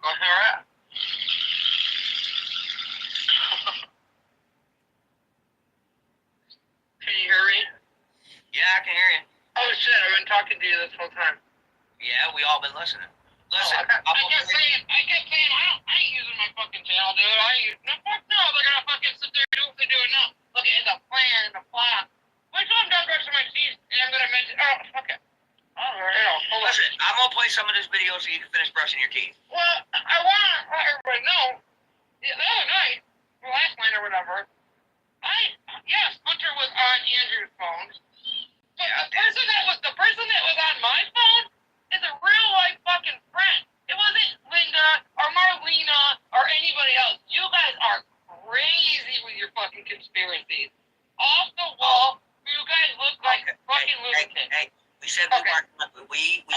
I'll hear it. Can you hear me? Yeah, I can hear you. Oh shit, I've been talking to you this whole time. Yeah, we all been listening. Listen, I kept saying, I ain't using my fucking channel, dude. No, fuck no, they're gonna fucking some of this video so you can finish brushing your teeth. Well, I want to let everybody know, the other night, or last night or whatever, yes, Hunter was on Andrew's phone, but the person that was on my phone is a real life fucking friend. It wasn't Linda or Marlena or anybody else. You guys are crazy with your fucking conspiracies. Off the wall, you guys look like fucking lunatics. Hey, we said we weren't. We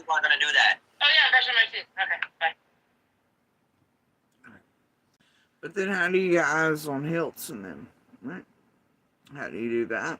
weren't going to do that. Oh yeah, brushing my teeth. Okay, bye. But then how do you get eyes on Hilton then? Right? How do you do that?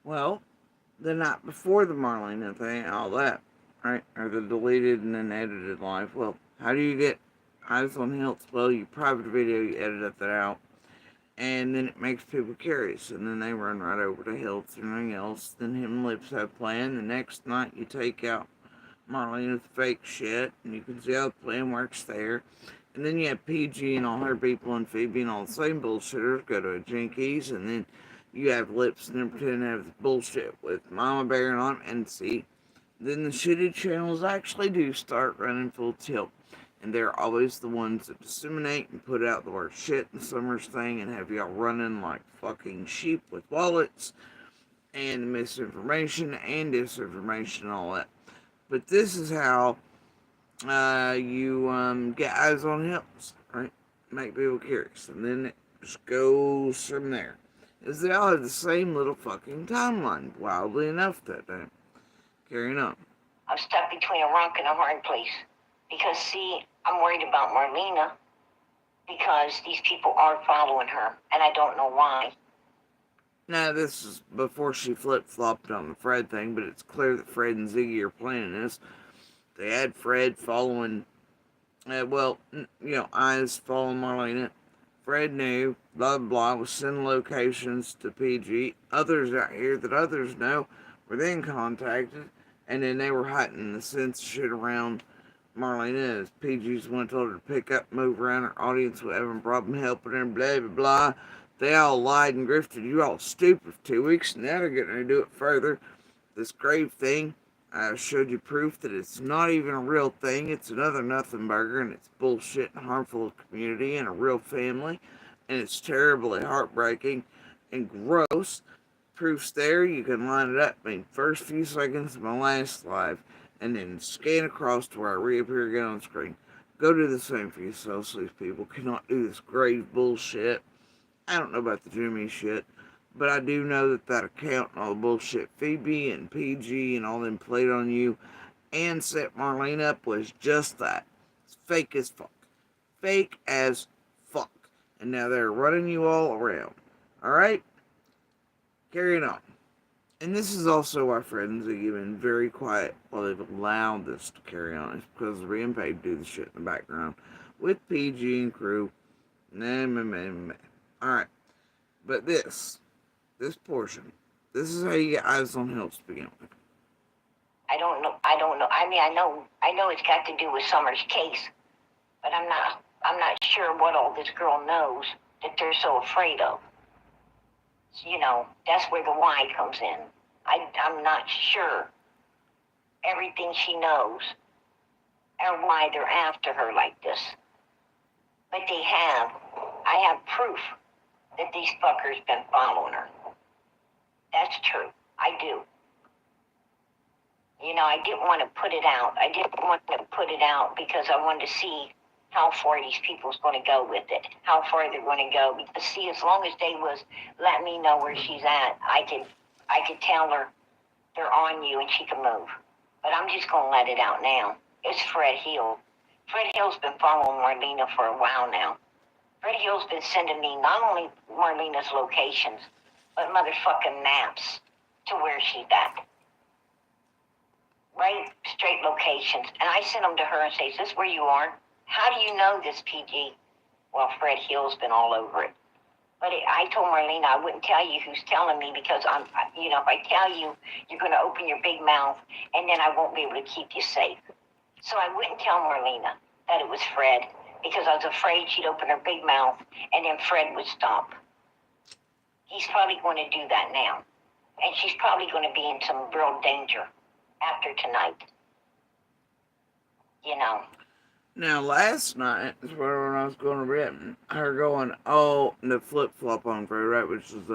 Well, the night before the Marlena thing, all that, right? Or the deleted and then edited live. Well, how do you get eyes on Hiltz? Well, you private video, you edit that out, and then it makes people curious, and then they run right over to Hiltz and everything else. Then him and Lips have plan. The next night, you take out Marlena's fake shit, and you can see how the plan works there. And then you have PG and all her people and Phoebe and all the same bullshitters go to a Jinkies, and then you have Lips and them pretend to have bullshit with Mama Bear and on, and see, then the shitty channels actually do start running full tilt. And they're always the ones that disseminate and put out the worst shit in the summer's thing and have y'all running like fucking sheep with wallets and misinformation and disinformation and all that. But this is how you get eyes on Hills, right? Make people curious. And then it just goes from there. Is they all have the same little fucking timeline, wildly enough that day. Carrying on. I'm stuck between a rock and a hard place. Because, see, I'm worried about Marlena. Because these people are following her, and I don't know why. Now, this is before she flip-flopped on the Fred thing, but it's clear that Fred and Ziggy are planning this. They had Fred following, eyes following Marlena. Fred knew, blah, blah, was sending locations to PG. Others out here that others know were then contacted, and then they were hiding the sense shit around Marlena as PG's one told her to pick up, move around. Her audience was having a problem helping her, blah, blah, blah. They all lied and grifted you all stupid for 2 weeks, and now they're getting to do it further. This grave thing, I showed you proof that it's not even a real thing. It's another nothing burger, and it's bullshit and harmful to the community and a real family, and it's terribly heartbreaking and gross. Proof's there. You can line it up. I mean, first few seconds of my last live, and then scan across to where I reappear again on screen. Go do the same for yourselves. These people cannot do this grave bullshit. I don't know about the Jimmy shit, but I do know that that account and all the bullshit Phoebe and PG and all them played on you and set Marlene up was just that. It's fake as fuck. Fake as fuck. And now they're running you all around. Alright? Carrying on. And this is also why Fred and Ziggy have been very quiet while they've allowed this to carry on. It's because they're being paid to do the shit in the background with PG and crew. Alright. But this portion, this is how you get eyes on Hills to begin with. I don't know. I mean, I know it's got to do with Summer's case, but I'm not sure what all this girl knows that they're so afraid of. So, that's where the why comes in. I'm not sure everything she knows or why they're after her like this. But I have proof that these fuckers been following her. That's true. I do. I didn't want to put it out. I didn't want to put it out because I wanted to see how far these people's going to go with it, how far they're going to go. Because see, as long as they was letting me know where she's at, I could tell her they're on you and she can move. But I'm just going to let it out now. It's Fred Hill. Fred Hill's been following Marlena for a while now. Fred Hill's been sending me not only Marlena's locations, but motherfucking maps to where she's at. Right? Straight locations. And I sent them to her and say, is this where you are? How do you know this, PG? Well, Fred Hill's been all over it. But I told Marlena I wouldn't tell you who's telling me because if I tell you, you're going to open your big mouth and then I won't be able to keep you safe. So I wouldn't tell Marlena that it was Fred because I was afraid she'd open her big mouth and then Fred would stop. He's probably going to do that now. And she's probably going to be in some real danger after tonight. Now, last night is where when I was going to bed, her going, the flip-flop on Fred, right, which is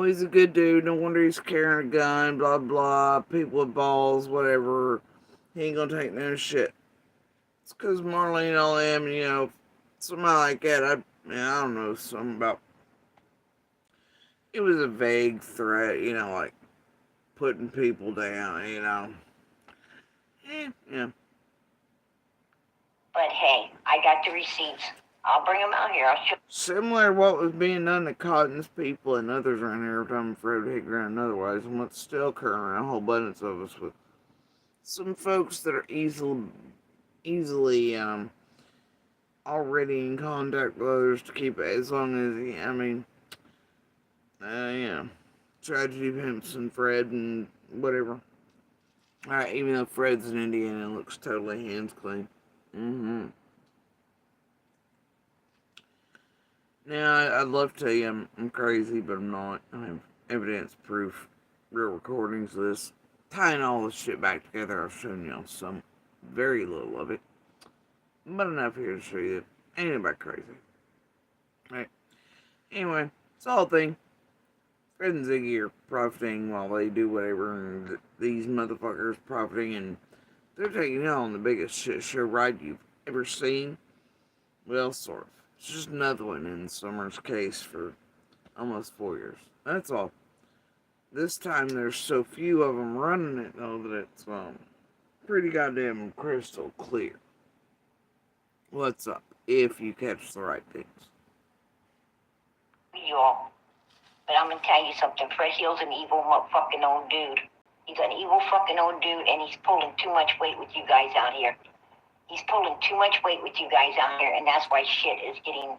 he's a good dude, no wonder he's carrying a gun, blah, blah, people with balls, whatever, he ain't gonna take no shit. It's because Marlene all them, something like that, I don't know, something about, it was a vague threat, like putting people down, yeah. But hey, I got the receipts. I'll bring them out here. I'll show. Similar to what was being done to Cotton's people and others around here every time Fred hit ground and otherwise, and what's still occurring around a whole abundance of us with some folks that are easily already in contact with others to keep it as long as tragedy pimps and Fred and whatever. Alright, even though Fred's an Indian and looks totally hands clean. Now, I'd love to tell you I'm crazy, but I'm not. I have evidence, proof, real recordings of this. Tying all this shit back together, I've shown y'all some. Very little of it. But enough here to show you that ain't about crazy. Right. Anyway, it's the whole thing. Fred and Ziggy are profiting while they do whatever, and these motherfuckers profiting, and they're taking y'all on the biggest shit show ride you've ever seen. Well, sort of. It's just another one in Summer's case for almost 4 years. That's all. This time there's so few of them running it, though, that it's pretty goddamn crystal clear what's up if you catch the right things. You all. But I'm gonna tell you something. Fred Hill's an evil fucking old dude. He's an evil fucking old dude, and he's pulling too much weight with you guys out here. He's pulling too much weight with you guys out here, and that's why shit is getting,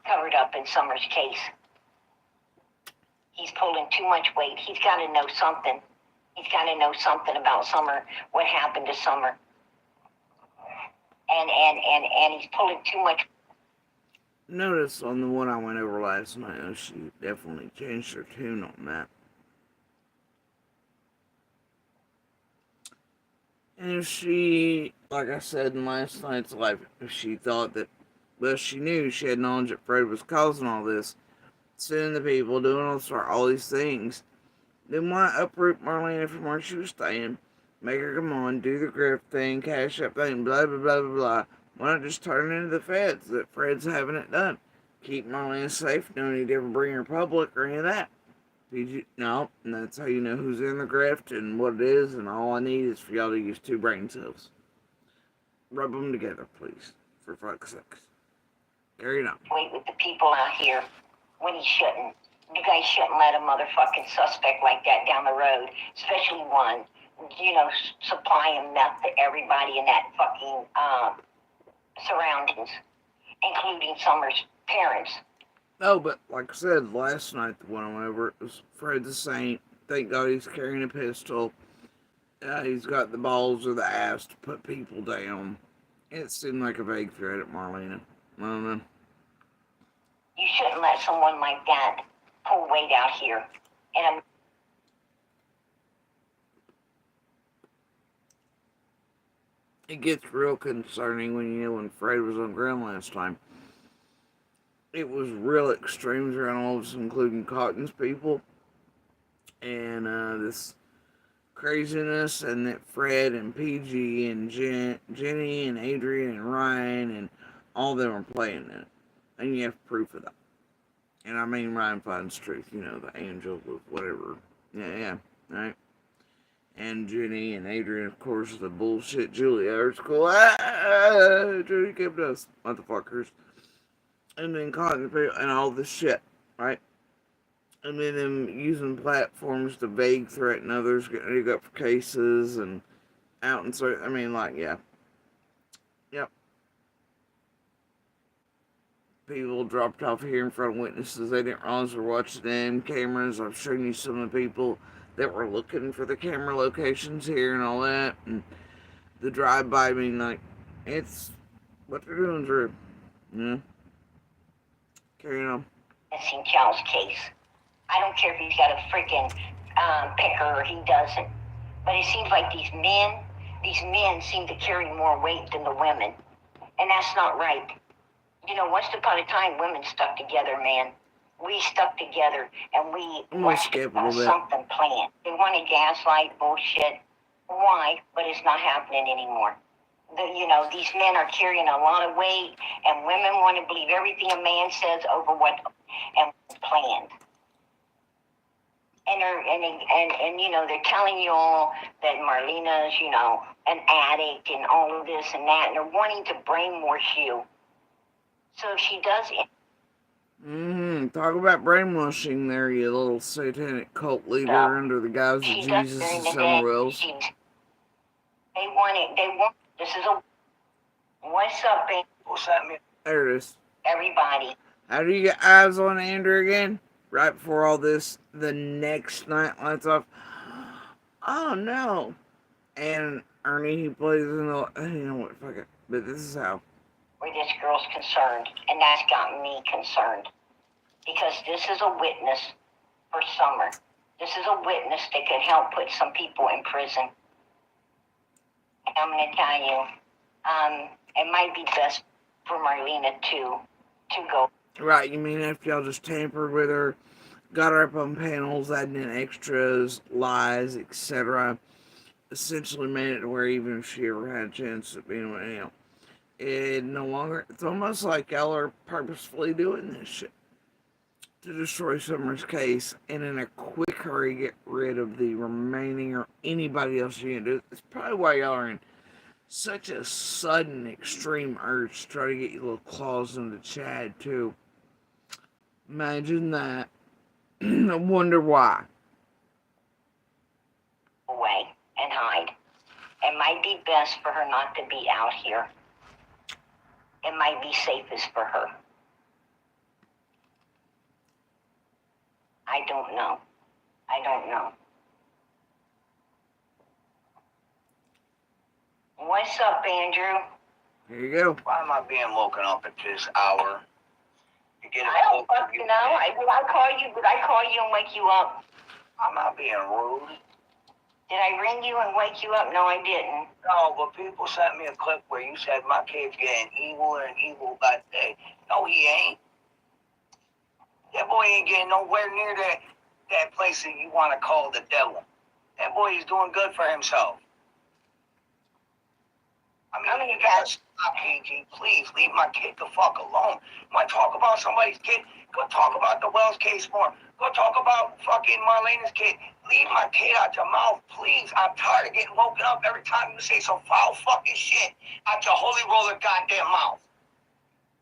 covered up in Summer's case. He's pulling too much weight. He's got to know something. He's got to know something about Summer, what happened to Summer. And he's pulling too much. Notice on the one I went over last night, she definitely changed her tune on that. And if she, like I said in last night's live, if she thought that, well, she knew she had knowledge that Fred was causing all this, sending the people, doing all these things, then why uproot Marlena from where she was staying, make her come on, do the grift thing, cash up thing, blah, blah, blah, blah, blah. Why not just turn into the feds that Fred's having it done? Keep Marlena safe, no need to ever bring her public or any of that. No, and that's how you know who's in the grift and what it is, and all I need is for y'all to use 2 brain cells. Rub them together, please, for fuck's sakes. Carry on. Wait with the people out here when he shouldn't. You guys shouldn't let a motherfucking suspect like that down the road, especially one, supplying meth to everybody in that fucking surroundings, including Summer's parents. No, but like I said, last night the one I went over, it was Fred the Saint. Thank God he's carrying a pistol. He's got the balls or the ass to put people down. It seemed like a vague threat at Marlena. I don't know. You shouldn't let someone like that pull weight out here. And it gets real concerning when Fred was on ground last time. It was real extremes around all of us, including Cotton's people. And this craziness, and that Fred and PG and Jenny and Adrian and Ryan and all of them are playing in it. And you have proof of that. And I mean Ryan finds truth, the angel of whatever. Yeah, right? And Jenny and Adrian, of course, the bullshit Julia article. Judy kept us, motherfuckers. And then Cotton and all this shit, right? And then them using platforms to vague threaten others, getting ready to go up for cases and out and so, yeah. Yep. People dropped off here in front of witnesses. They didn't realize they were watching them cameras. I've shown you some of the people that were looking for the camera locations here and all that. And the drive-by, it's what they're doing, Drew. Yeah. Carrying on. Missing Child's case. I don't care if he's got a freaking picker or he doesn't. But it seems like these men seem to carry more weight than the women. And that's not right. Once upon a time, women stuck together, man. We stuck together, and we watched something planned. They want to gaslight bullshit. Why? But it's not happening anymore. These men are carrying a lot of weight, and women want to believe everything a man says over what's planned. And they're telling you all that Marlena's, an addict and all of this and that, and they're wanting to brainwash you. So she does it. Talk about brainwashing there, you little satanic cult leader under the guise of Jesus and somewhere else. They want it. This is what's up, baby? What's that mean? There it is. Everybody. How do you get eyes on Andrew again? Right before all this, the next night lights off. Oh no. And Ernie, he plays in the, fuck it. But this is how. Where this girl's concerned, and that's got me concerned. Because this is a witness for Summer. This is a witness that could help put some people in prison. And I'm going to tell you, it might be best for Marlena to go. Right, you mean if y'all just tampered with her, got her up on panels, adding in extras, lies, etc., essentially made it to where even if she ever had a chance of being, it no longer, it's almost like y'all are purposefully doing this shit to destroy Summer's case and in a quick hurry get rid of the remaining or anybody else you can do. It's probably why y'all are in such a sudden extreme urge to try to get your little claws into Chad too. Imagine that. I wonder why. Away and hide. It might be best for her not to be out here. It might be safest for her. I don't know. I don't know. What's up, Andrew? Here you go. Why am I being woken up at this hour? You get I don't fucking know. Did I call you? Did I call you and wake you up? I'm not being rude. Did I ring you and wake you up? No, I didn't. No, but people sent me a clip where you said my kid's getting evil and evil by the day. No, he ain't. That boy ain't getting nowhere near that place that you want to call the devil. That boy is doing good for himself. I mean, you gotta stop, KG. Please, leave my kid the fuck alone. Want to talk about somebody's kid? Go talk about the Wells case more. Go talk about fucking Marlena's kid. Leave my kid out your mouth, please. I'm tired of getting woken up every time you say some foul fucking shit out your holy roller goddamn mouth.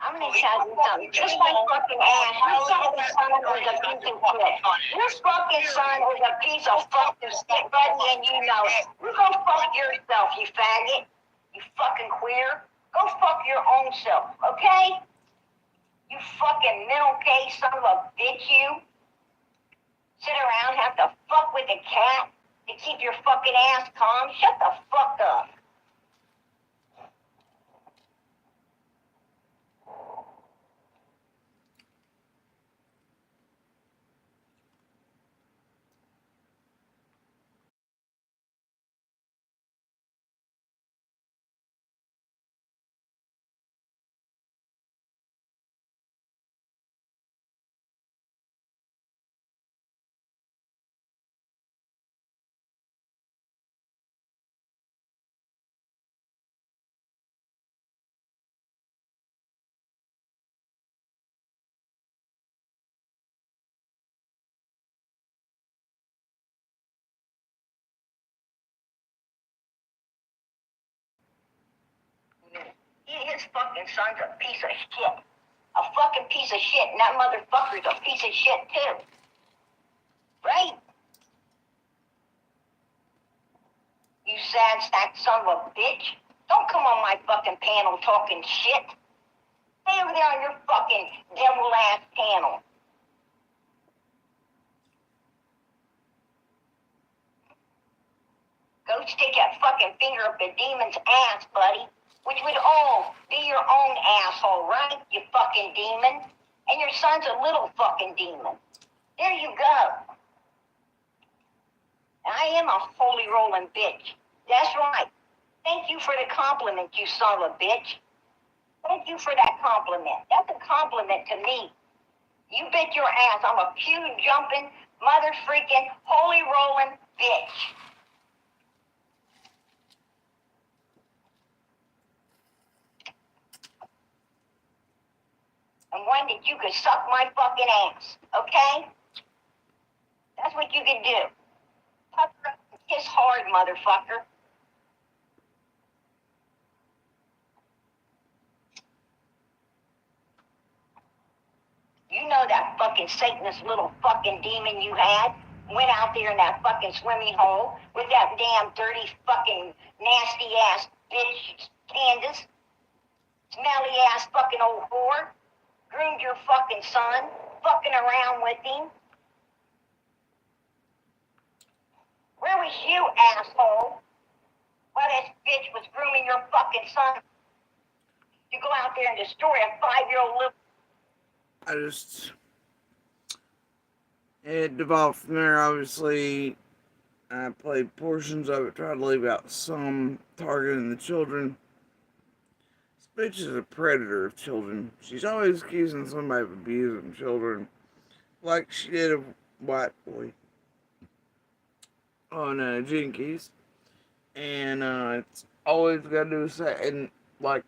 I'm gonna tell you something. Just my fucking ass. Your fucking son was a piece of shit. Your fucking son was a piece of fucking shit, buddy, and you know it. You go fuck yourself, you faggot. You fucking queer. Go fuck your own self, okay? You fucking mental case son of a bitch, you. Sit around, have to fuck with a cat to keep your fucking ass calm. Shut the fuck up. His fucking son's a piece of shit. A fucking piece of shit, and that motherfucker's a piece of shit too. Right? You sad sack son of a bitch. Don't come on my fucking panel talking shit. Stay over there on your fucking devil ass panel. Go stick that fucking finger up the demon's ass, buddy. Which would all be your own asshole, right? You fucking demon. And your son's a little fucking demon. There you go. I am a holy rolling bitch. That's right. Thank you for the compliment, you son of a bitch. Thank you for that compliment. That's a compliment to me. You bet your ass I'm a pew jumping, mother freaking, holy rolling bitch. And one that you could suck my fucking ass, okay? That's what you can do. Pucker up and kiss hard, motherfucker. You know that fucking Satanist little fucking demon you had went out there in that fucking swimming hole with that damn dirty fucking nasty ass bitch Candace, smelly ass fucking old whore, groomed your fucking son, fucking around with him. Where was you, asshole? While this bitch was grooming your fucking son to go out there and destroy a 5-year-old little. It devolved from there. Obviously, I played portions of it, tried to leave out some, targeting the children. This bitch is a predator of children. She's always accusing somebody of abusing children, like she did a white boy on Jinkies. And it's always got to do with that. And like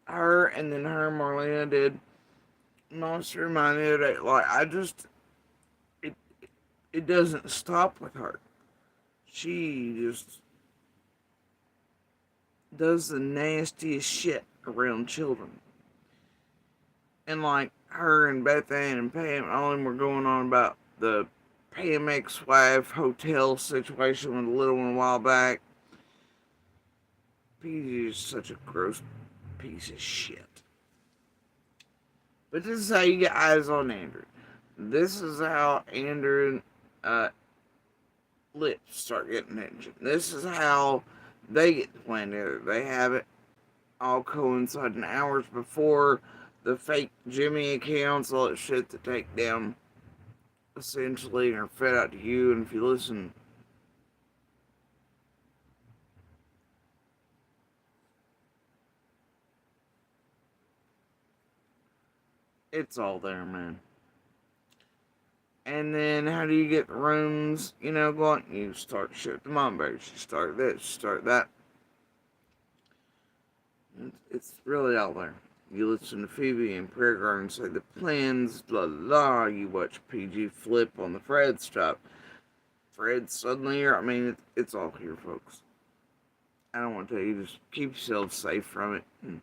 her, and then her, Marlena did Monster Mine the other day. Like, it doesn't stop with her. She just does the nastiest shit around children. And like her and Beth Ann and Pam Ellen were going on about the Pam ex-wife hotel situation with the little one a while back. PG is such a gross piece of shit. But this is how you get eyes on Andrew. This is how Andrew and lips start getting attention. This is how they get to plan together. They have it all coinciding hours before the fake Jimmy accounts, all that shit to take down, essentially, are fed out to you. And if you listen, it's all there, man. And then how do you get the rooms, going? You start shit with the mom bears. You start this, you start that. It's really all there. You listen to Phoebe and Prayer Garden say the plans, blah, blah. You watch PG flip on the Fred stuff. Fred suddenly here. I mean, it's all here, folks. I don't want to tell you, just keep yourself safe from it. And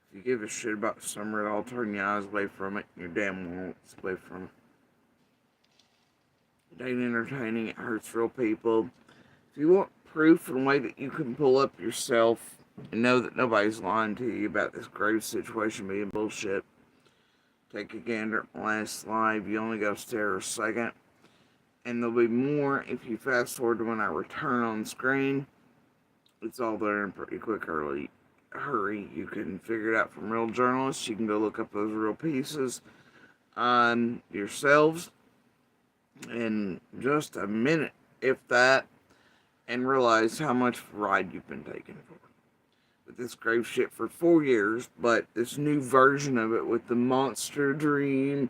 if you give a shit about Summer at all, turn your eyes away from it. Your damn won't away from it. It ain't entertaining. It hurts real people. If you want proof in a way that you can pull up yourself and know that nobody's lying to you about this grave situation being bullshit, take a gander at my last live. You only gotta stare a second. And there'll be more if you fast forward to when I return on screen. It's all there in pretty quick hurry. You can figure it out from real journalists. You can go look up those real pieces yourselves in just a minute, if that, and realize how much ride you've been taking for. With this grave shit for 4 years, but this new version of it with the monster dream,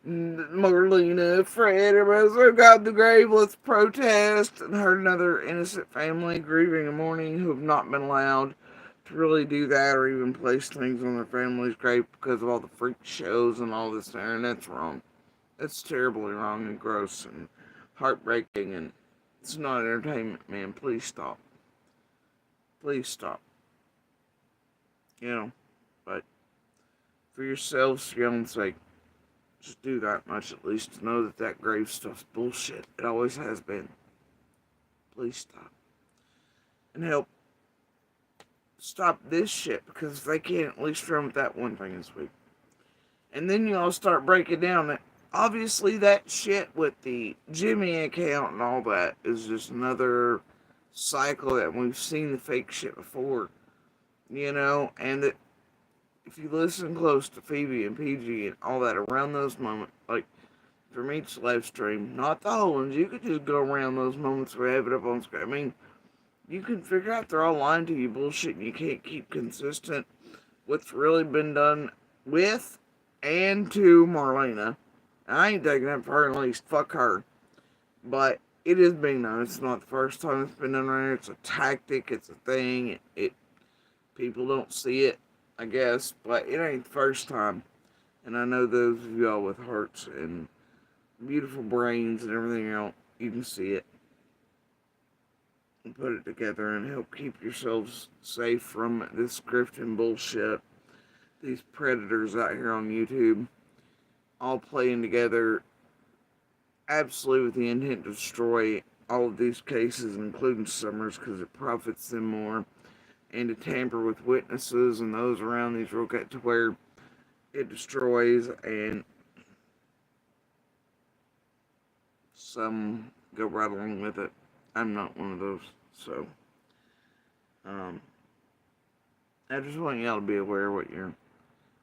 Marlena, Fred, everybody's like, God, the grave, let's protest, and heard another innocent family grieving in mourning who have not been allowed to really do that or even place things on their family's grave because of all the freak shows and all this there, and that's wrong. That's terribly wrong and gross and heartbreaking, and it's not entertainment, man. Please stop. Please stop. But for yourselves, for your own sake, just do that much at least to know that grave stuff's bullshit. It always has been. Please stop. And help stop this shit, because if they can't at least run with that one thing this week. And then you all start breaking down that obviously that shit with the Jimmy account and all that is just another cycle that we've seen the fake shit before. And that if you listen close to Phoebe and PG and all that around those moments, like from each live stream, not the whole ones, you could just go around those moments where we have it up on screen. I mean, you can figure out they're all lying to you bullshit and you can't keep consistent what's really been done with and to Marlena. I ain't taking that for her, at least fuck her. But it is being done. It's not the first time it's been done right here. It's a tactic, it's a thing. People don't see it, I guess, but it ain't the first time. And I know those of y'all with hearts and beautiful brains and everything else, you can see it. And put it together and help keep yourselves safe from this grifting bullshit. These predators out here on YouTube, all playing together, absolutely with the intent to destroy all of these cases, including Summers, because it profits them more, and to tamper with witnesses and those around these real to where it destroys, and some go right along with it. I'm not one of those, so I just want y'all to be aware of what you're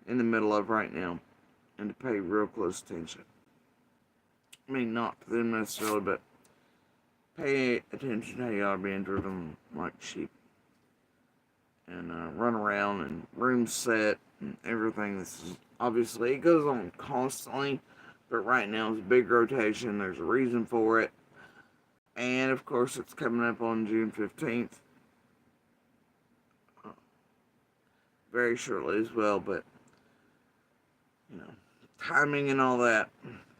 in the middle of right now, and to pay real close attention. I mean, not to them necessarily, but pay attention to how y'all are being driven like sheep. And run around and room set and everything. This is obviously, it goes on constantly, but right now it's a big rotation. There's a reason for it. And of course, it's coming up on June 15th. Very shortly as well, but timing and all that.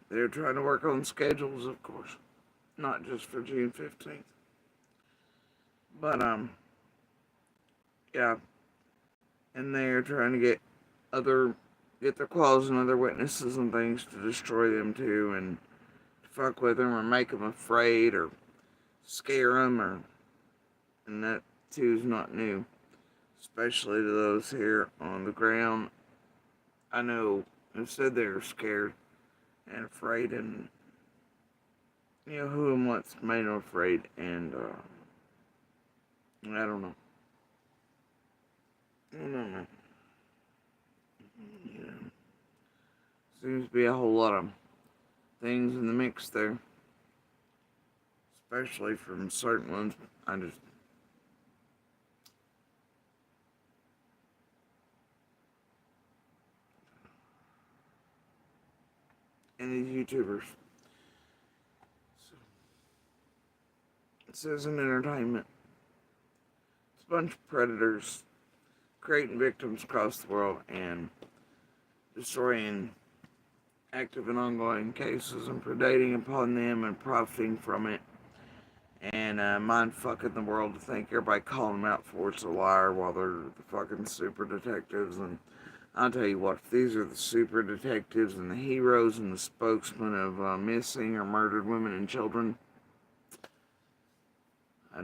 They're trying to work on schedules, of course, not just for June 15th. But yeah, and they're trying to get other get their claws in other witnesses and things to destroy them too, and fuck with them or make them afraid or scare them, and that too is not new, especially to those here on the ground. I know have said they were scared and afraid, and who and what's made them afraid, and I don't know. I don't know. Seems to be a whole lot of things in the mix there, especially from certain ones. And these YouTubers. So, it says in entertainment, it's a bunch of predators creating victims across the world and destroying active and ongoing cases and predating upon them and profiting from it, and mind fucking the world to think everybody calling them out for it's a liar while they're the fucking super detectives. And I'll tell you what, if these are the super detectives and the heroes and the spokesmen of missing or murdered women and children, I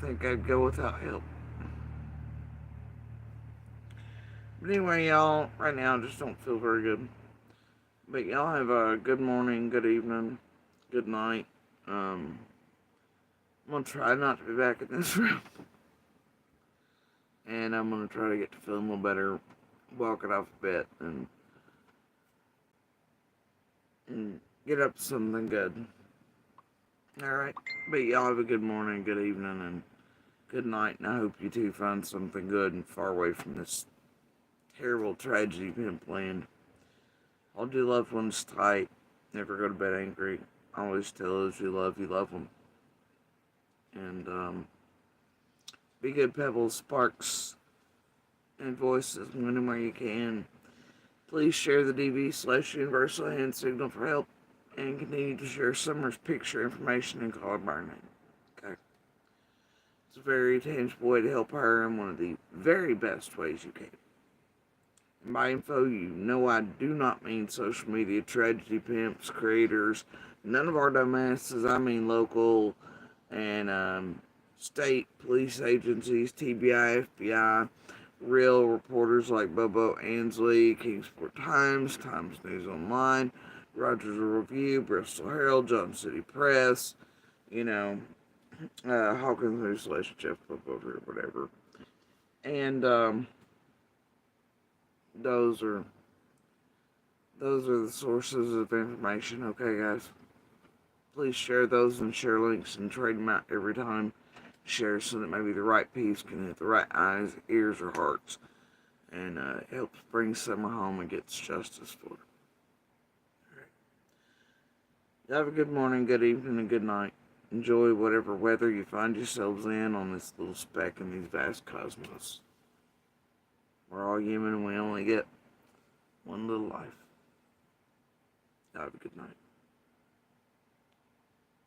think I'd go without help. But anyway, y'all, right now I just don't feel very good. But y'all have a good morning, good evening, good night. I'm going to try not to be back in this room. And I'm going to try to get to feeling a little better, walking off a bit, and get up to something good. Alright, but y'all have a good morning, good evening, and good night, and I hope you too find something good and far away from this terrible tragedy being planned. Hold your loved ones tight. Never go to bed angry. Always tell those you love them. And be good, pebbles, sparks, and voices whenever you can. Please share the DV/Universal hand signal for help, and continue to share Summer's picture information and call her by name. Okay. It's a very tangible way to help her, and one of the very best ways you can. And by info, you know I do not mean social media tragedy pimps, creators, none of our dumbasses. I mean local and state police agencies, TBI, FBI, real reporters like Bobo Ansley, Kingsport Times, Times News Online, Rogers Review, Bristol Herald, Johnson City Press, Hawkins News / Jeff Bobo or whatever. And those are the sources of information, okay, guys? Please share those and share links and trade them out every time. Share so that maybe the right piece can hit the right eyes, ears, or hearts, and helps bring Summer home and gets justice for her. Right. Have a good morning, good evening, and good night. Enjoy whatever weather you find yourselves in on this little speck in these vast cosmos. We're all human and we only get one little life. Have a good night.